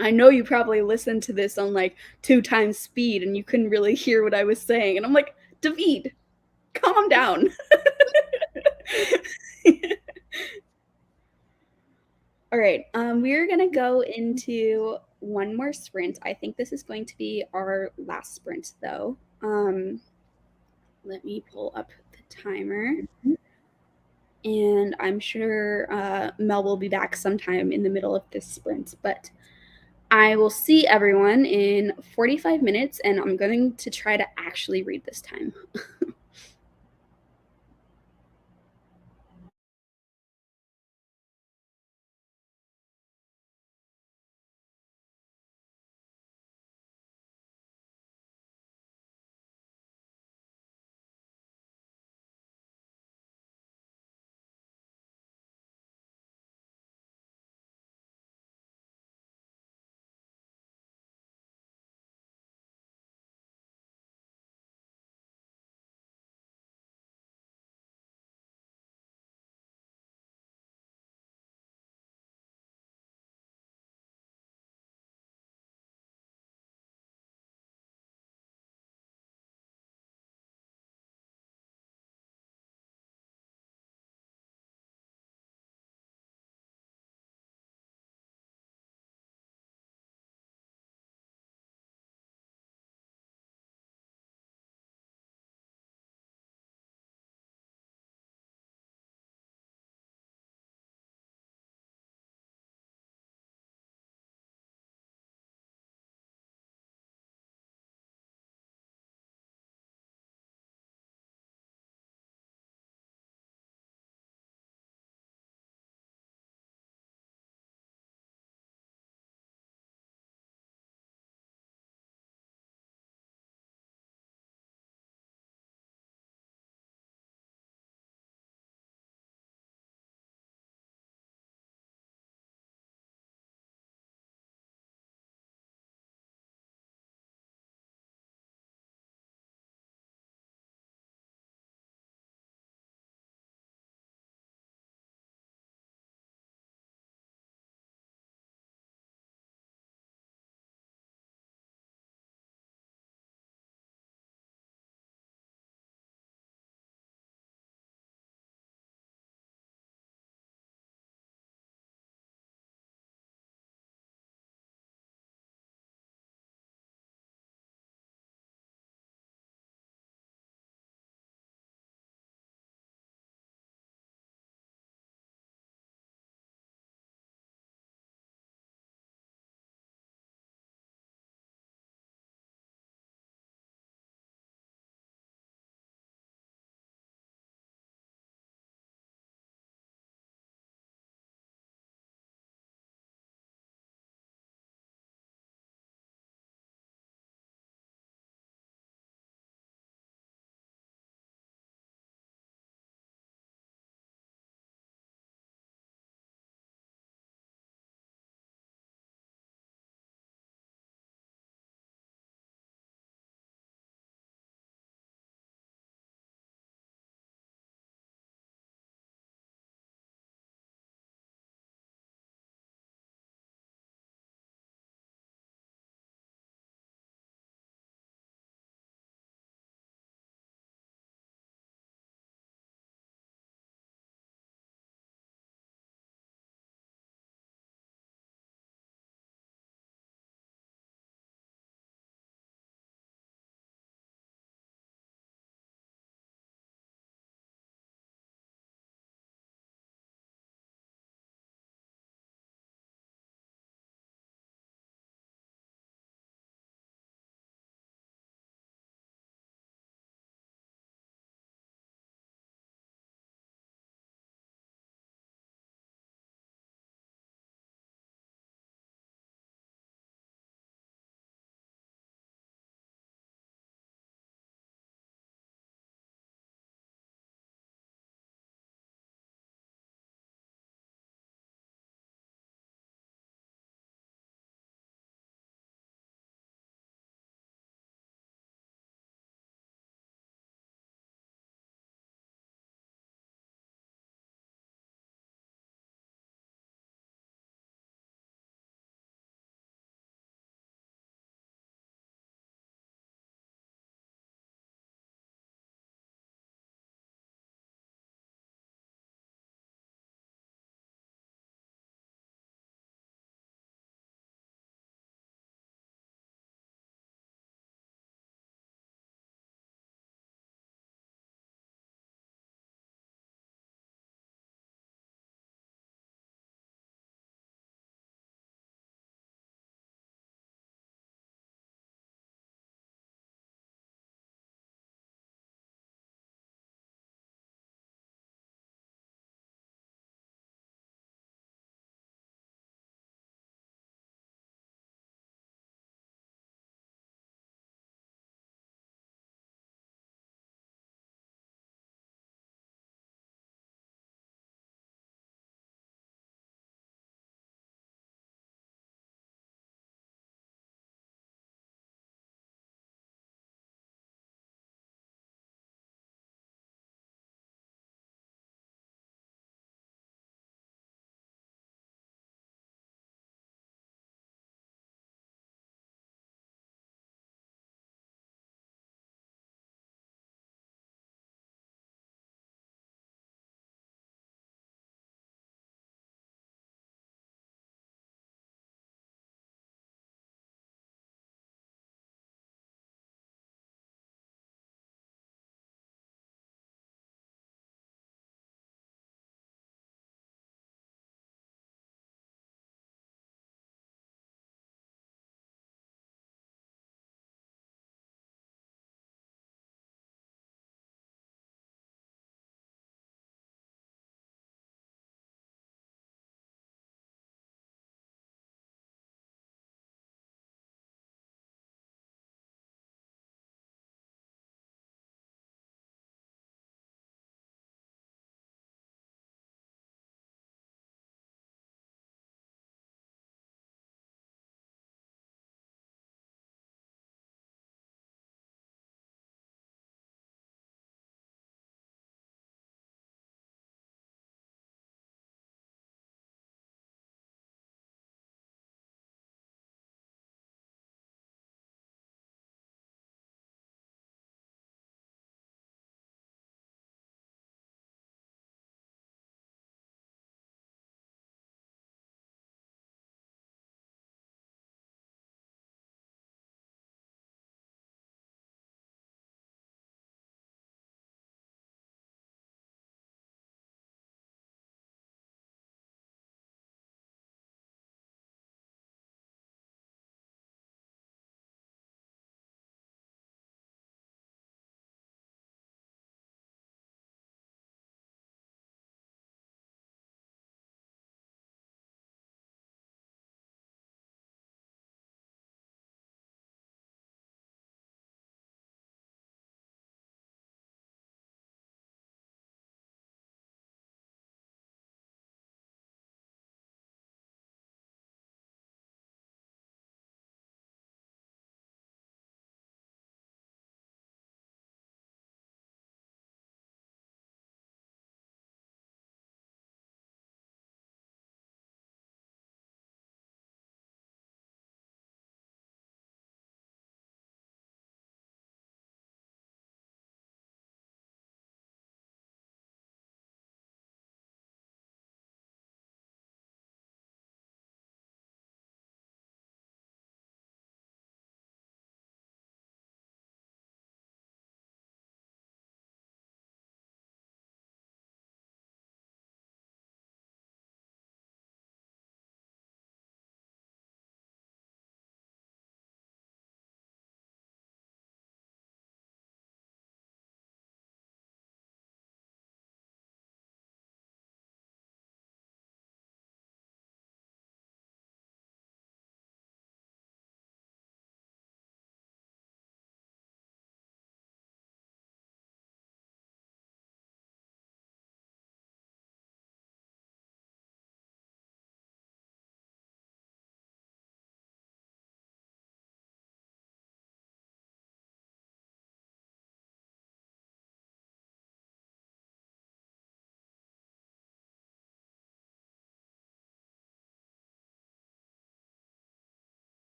I know you probably listened to this on like 2 times speed, and you couldn't really hear what I was saying, and I'm like, David, calm down. All right, we're gonna go into one more sprint. I think this is going to be our last sprint, though. Let me pull up the timer, and I'm sure Mel will be back sometime in the middle of this sprint. But I will see everyone in 45 minutes, and I'm going to try to actually read this time.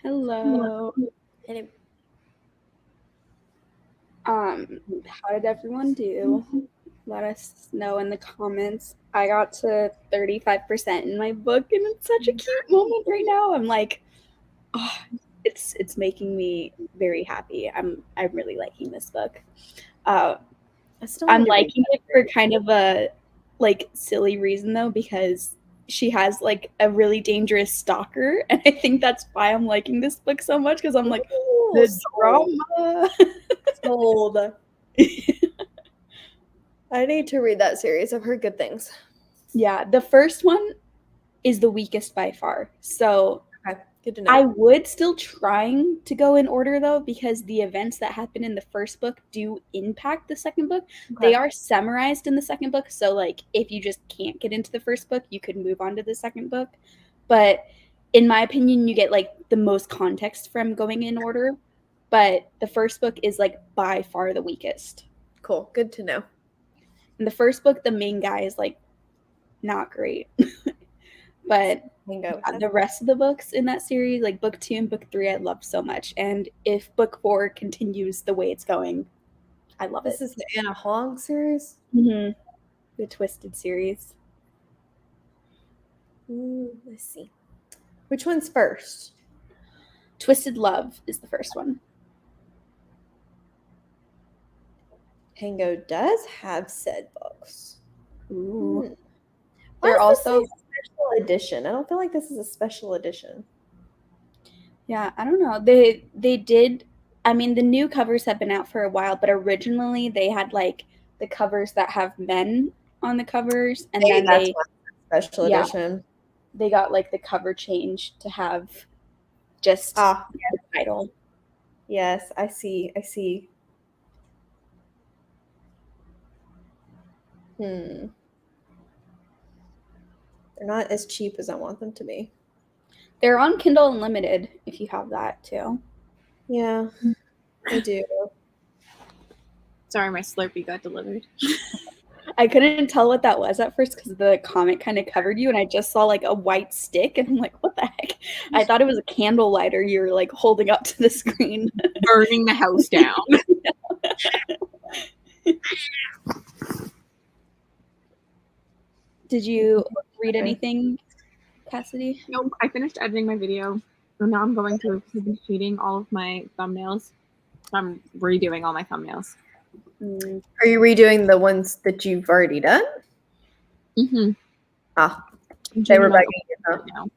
Hello. And it, How did everyone do? Let us know in the comments. I got to 35% in my book, and it's such a cute moment right now. I'm like, oh, it's making me very happy. I'm really liking this book. I still I'm need to read liking it for kind of a like silly reason though, because she has like a really dangerous stalker, and I think that's why I'm liking this book so much, because I'm like, the drama. Sold. I need to read that series. I've heard good things. Yeah, the first one is the weakest by far. So Okay, good to know. I would still trying to go in order though, because the events that happen in the first book do impact the second book. Okay. They are summarized in the second book. So like if you just can't get into the first book, you could move on to the second book. But in my opinion, you get like the most context from going in order. But the first book is like by far the weakest. Cool. Good to know. In the first book, the main guy is like not great. But the rest of the books in that series, like book 2 and book 3, I love so much. And if book 4 continues the way it's going, I love it. This is the Anna Hogg series? Mm-hmm. The Twisted series. Let's see. Which one's first? Twisted Love is the first one. Tango does have said books. Ooh. They're also special edition. I don't feel like this is a special edition. Yeah, I don't know. They did. I mean, the new covers have been out for a while, but originally they had like the covers that have men on the covers, and then that's special edition. They got like the cover change to have just the title. Yes, I see. They're not as cheap as I want them to be. They're on Kindle Unlimited if you have that too. Yeah, I do. Sorry, my Slurpee got delivered. I couldn't tell what that was at first because the comic kind of covered you, and I just saw like a white stick, and I'm like, what the heck? I thought it was a candle lighter you were like holding up to the screen. Burning the house down. Did you read anything, Cassidy? Nope, I finished editing my video, and now I'm going to finish shooting all of my thumbnails. I'm redoing all my thumbnails. Are you redoing the ones that you've already done? Mm-hmm. They were bugging you, huh? Now.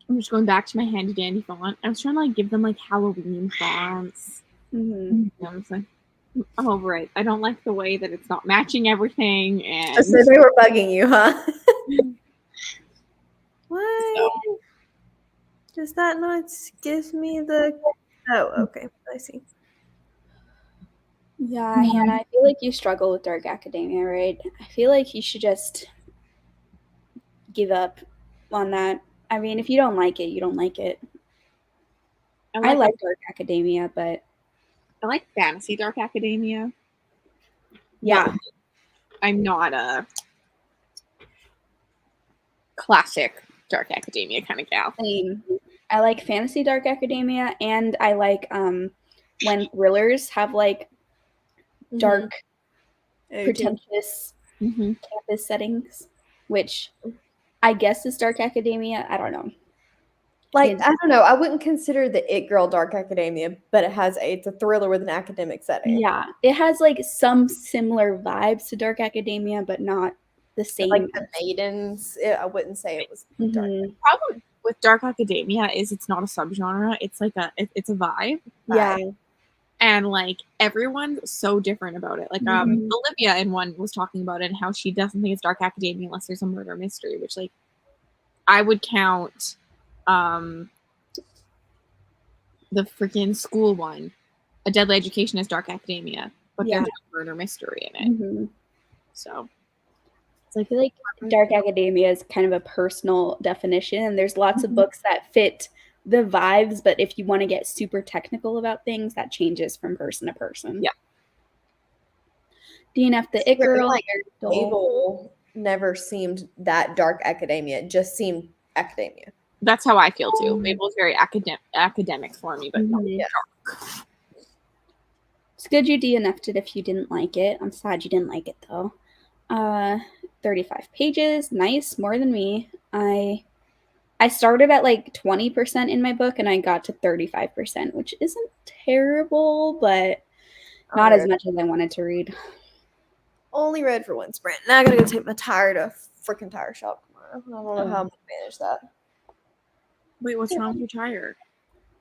I'm just going back to my handy dandy font. I was trying to like give them like Halloween fonts. Mm-hmm. I was like, I'm over it. I don't like the way that it's not matching everything. And so they were bugging you, huh? Why does that not give me the? Oh, okay, I see. Yeah, Hannah, I feel like you struggle with Dark Academia, right? I feel like you should just give up on that. I mean, if you don't like it, you don't like it. I like Dark Academia, but I like fantasy Dark Academia. Yeah. I'm not a classic Dark Academia kind of gal. Same. I like fantasy Dark Academia, and I like when thrillers have like dark, pretentious campus settings, which I guess is Dark Academia. I don't know. Like, I don't know. I wouldn't consider the It Girl Dark Academia, but it's a thriller with an academic setting. Yeah, it has like some similar vibes to Dark Academia, but not the same. Like the Maidens, I wouldn't say it was dark. The problem with Dark Academia is it's not a subgenre. It's like it's a vibe. Yeah. And like everyone's so different about it. Like Olivia in one was talking about it and how she doesn't think it's Dark Academia unless there's a murder mystery, which like I would count the freaking school one, A Deadly Education, as Dark Academia, but there's a murder mystery in it. So I feel like Dark Academia is kind of a personal definition, and there's lots of books that fit the vibes, but if you want to get super technical about things, that changes from person to person. Yeah. DNF the It Girl. Like Fable never seemed that Dark Academia. It just seemed academia. That's how I feel too. Mabel's very academic for me, but not Mhm. dark. It's good you DNF'd it if you didn't like it. I'm sad you didn't like it though. 35 pages, nice, more than me. I started at like 20% in my book and I got to 35%, which isn't terrible, but not as much as I wanted to read. Only read for one sprint. Now I gotta go take my tire to freaking tire shop tomorrow. I don't know how I'm gonna manage that. Wait, what's wrong with your tire?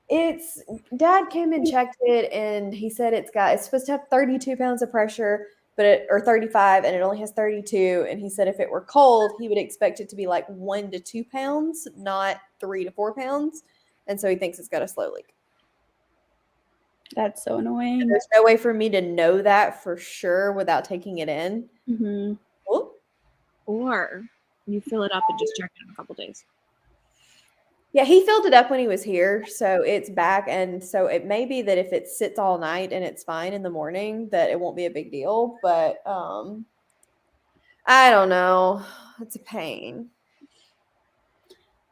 It's Dad came and checked it, and he said it's supposed to have 32 pounds of pressure, or 35, and it only has 32. And he said if it were cold, he would expect it to be like 1 to 2 pounds, not 3 to 4 pounds. And so he thinks it's got a slow leak. That's so annoying. And there's no way for me to know that for sure without taking it in. Mm-hmm. Oh. Or you fill it up and just check it in a couple days. Yeah, he filled it up when he was here, so it's back. And so it may be that if it sits all night and it's fine in the morning, that it won't be a big deal. But I don't know. It's a pain.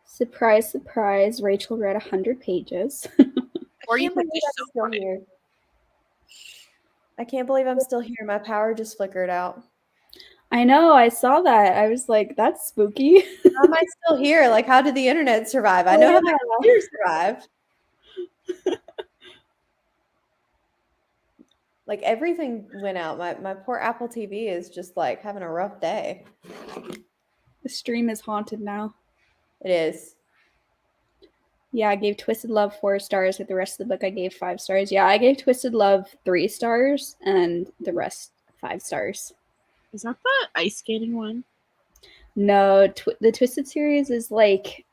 Surprise, surprise. Rachel read 100 pages. Or you can't could believe just I'm still here. I can't believe I'm still here. My power just flickered out. I know, I saw that. I was like, that's spooky. How am I still here? Like, how did the internet survive? I know how my computer survived. Like, everything went out. My poor Apple TV is just like having a rough day. The stream is haunted now. It is. Yeah, I gave Twisted Love 4 stars. With the rest of the book, I gave 5 stars. Yeah, I gave Twisted Love 3 stars and the rest 5 stars. Is that the ice skating one? No, the Twisted series is like,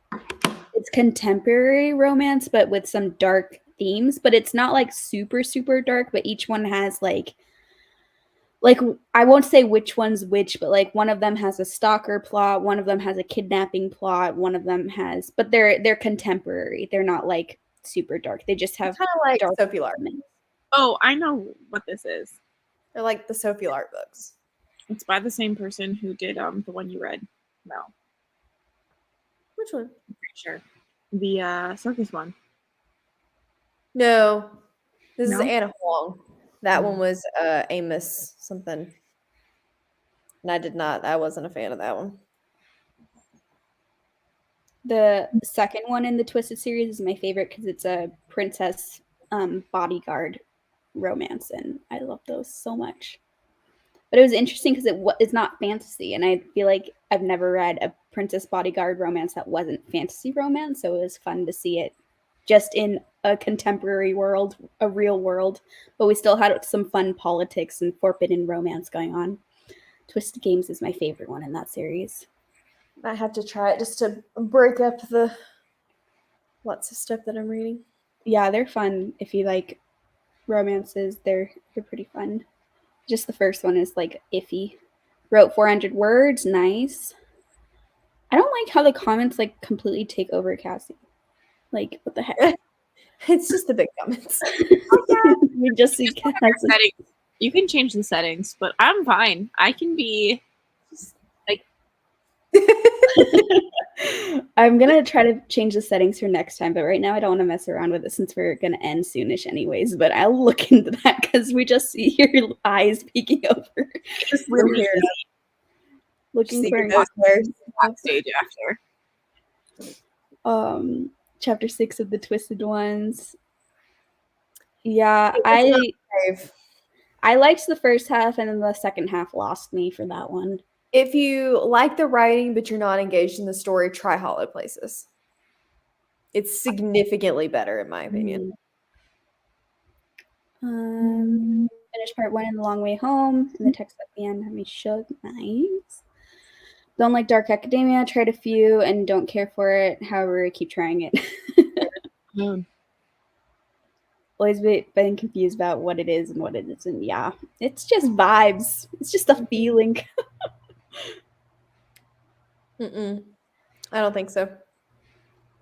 it's contemporary romance, but with some dark themes. But it's not like super, super dark, but each one has like I won't say which one's which, but like one of them has a stalker plot, one of them has a kidnapping plot, one of them has, but they're contemporary. They're not like super dark. They just have kind of like dark Sophie Lark. elements. Oh, I know what this is. They're like the Sophie Lark books. It's by the same person who did the one you read. No. Which one? I'm pretty sure. The circus one. No. This is No? Anna Huang. That one was Amos something. And I wasn't a fan of that one. The second one in the Twisted series is my favorite because it's a princess bodyguard romance, and I love those so much. But it was interesting because it's not fantasy, and I feel like I've never read a princess bodyguard romance that wasn't fantasy romance, so it was fun to see it just in a contemporary world, a real world, but we still had some fun politics and forbidden romance going on. Twisted Games is my favorite one in that series. I have to try it just to break up the lots of stuff that I'm reading. Yeah, they're fun. If you like romances, they're pretty fun. Just the first one is like iffy. Wrote 400 words, nice. I don't like how the comments like completely take over Cassie. Like, what the heck? It's just the big comments. You just see settings. You can change the settings, but I'm fine. I can be like I'm gonna try to change the settings for next time, but right now I don't want to mess around with it since we're gonna end soonish anyways. But I'll look into that because we just see your eyes peeking over. Just really looking for stage after. Chapter 6 of the Twisted Ones. Yeah, I liked the first half, and then the second half lost me for that one. If you like the writing but you're not engaged in the story, try Hollow Places. It's significantly better in my opinion. Finished part 1 in The Long Way Home, and the text at the end had me shook. Nice. Don't like Dark Academia, tried a few and don't care for it. However, I keep trying it. Always been confused about what it is and what it isn't. Yeah, it's just vibes. It's just a feeling. I don't think so.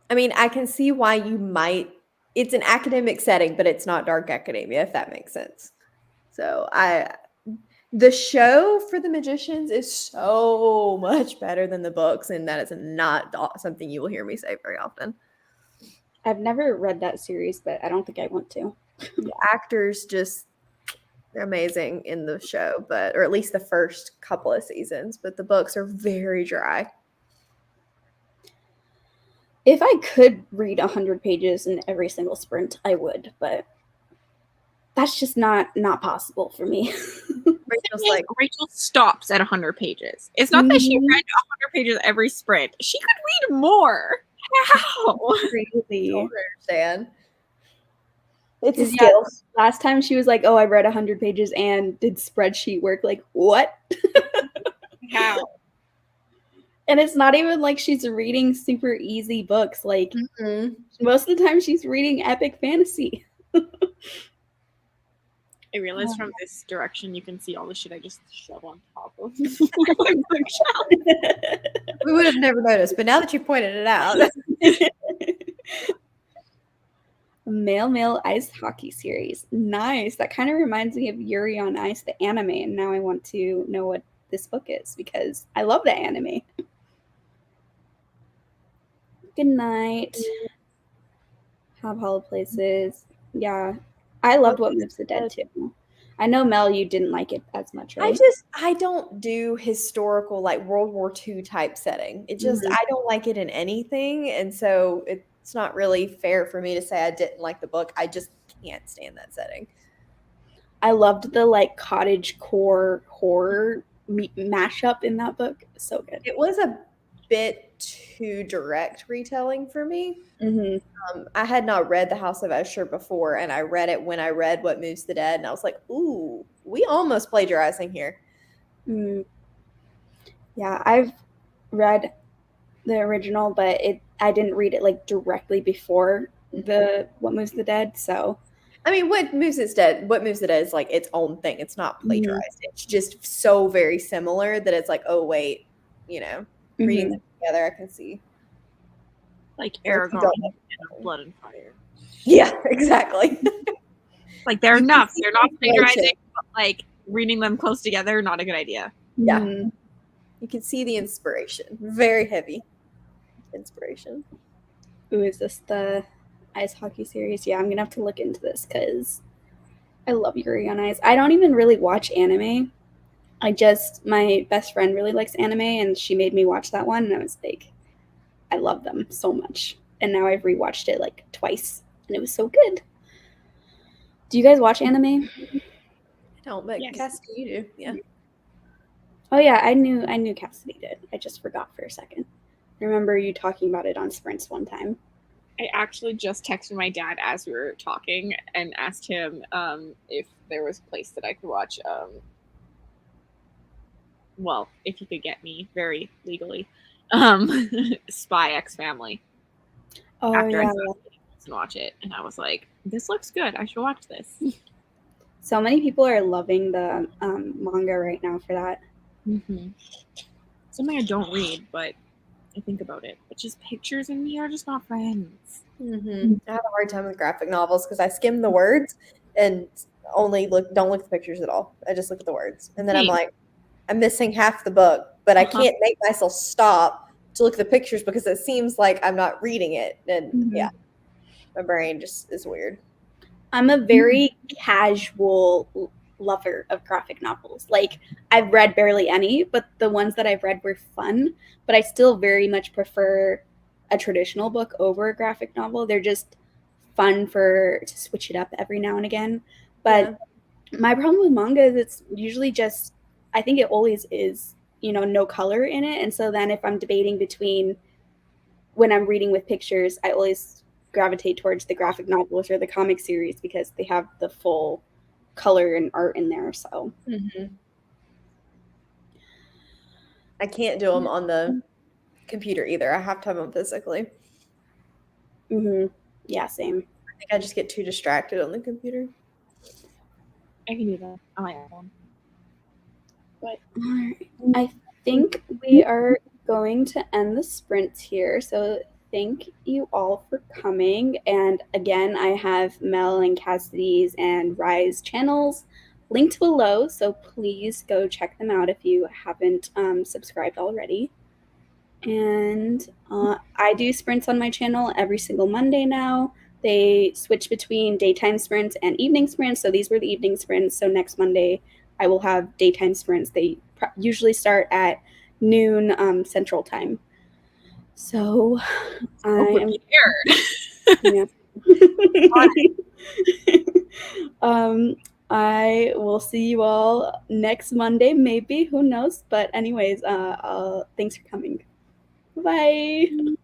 I mean, I can see why you might. It's an academic setting, but it's not Dark Academia, if that makes sense. So I The show for the Magicians is so much better than the books, and that is not something you will hear me say very often. I've never read that series, but I don't think I want to. The actors just, they're amazing in the show, or at least the first couple of seasons, but the books are very dry. If I could read 100 pages in every single sprint, I would, but that's just not possible for me. Rachel stops at 100 pages. It's not that she read 100 pages every sprint. She could read more. How? Crazy. I don't understand. It's a Yeah, skill. last time she was like, "Oh, I read 100 pages and did spreadsheet work." Like, what? How? And it's not even like she's reading super easy books. Like, most of the time she's reading epic fantasy. I realized from this direction you can see all the shit I just shove on top of. We would have never noticed, but now that you pointed it out. Male ice hockey series. Nice. That kind of reminds me of Yuri on Ice, the anime, and now I want to know what this book is because I love the anime. Good night. Have Hollow Places. Yeah. I loved What Moves the Dead too. I know, Mel, you didn't like it as much, right? I don't do historical, like World War II type setting. It just, I don't like it in anything. And so it's not really fair for me to say I didn't like the book. I just can't stand that setting. I loved the like cottage core horror mashup in that book. So good. It was a bit too direct retelling for me. I had not read The House of Usher before, and I read it when I read What Moves the Dead, and I was like, ooh, we almost plagiarizing here. Yeah, I've read the original, but I didn't read it like directly before the What Moves the Dead, so I mean, What Moves the Dead is like its own thing. It's not plagiarized. It's just so very similar that it's like, oh wait, reading them together, I can see. Like Aragorn and Blood and Fire. Yeah, exactly. Like they're enough. They're not plagiarizing, but like reading them close together, not a good idea. Yeah. You can see the inspiration. Very heavy inspiration. Ooh, is this the ice hockey series? Yeah, I'm going to have to look into this because I love Yuri on Ice. I don't even really watch anime. My best friend really likes anime, and she made me watch that one, and I was like, I love them so much. And now I've rewatched it like twice, and it was so good. Do you guys watch anime? I don't, but yes. Cassidy, you do. Yeah. Oh yeah, I knew Cassidy did. I just forgot for a second. I remember you talking about it on Sprints one time. I actually just texted my dad as we were talking and asked him if there was a place that I could watch. Well, if he could get me very legally, Spy X Family. Oh, after yeah. I saw it and watch it, and I was like, "This looks good. I should watch this." So many people are loving the manga right now for that. Something I don't read, but I think about it. But just pictures and me are just not friends. I have a hard time with graphic novels because I skim the words and only don't look at the pictures at all. I just look at the words, and then I'm like, I'm missing half the book, but I can't make myself stop to look at the pictures because it seems like I'm not reading it. And yeah, my brain just is weird. I'm a very casual lover of graphic novels. Like, I've read barely any, but the ones that I've read were fun. But I still very much prefer a traditional book over a graphic novel. They're just fun to switch it up every now and again. But my problem with manga is it's usually just, I think it always is, no color in it. And so then if I'm debating between when I'm reading with pictures, I always gravitate towards the graphic novels or the comic series because they have the full color and art in there. So I can't do them on the computer either. I have to have them physically. Yeah, same. I think I just get too distracted on the computer. I can do that on my iPhone. But I think we are going to end the sprints here. So thank you all for coming. And again, I have Mel and Cassidy's and Rye's channels linked below, so please go check them out if you haven't subscribed already. And I do sprints on my channel every single Monday now. They switch between daytime sprints and evening sprints. So these were the evening sprints. So next Monday, I will have daytime sprints. They usually start at noon Central Time. So I am I will see you all next Monday, maybe. Who knows? But anyways, thanks for coming. Bye.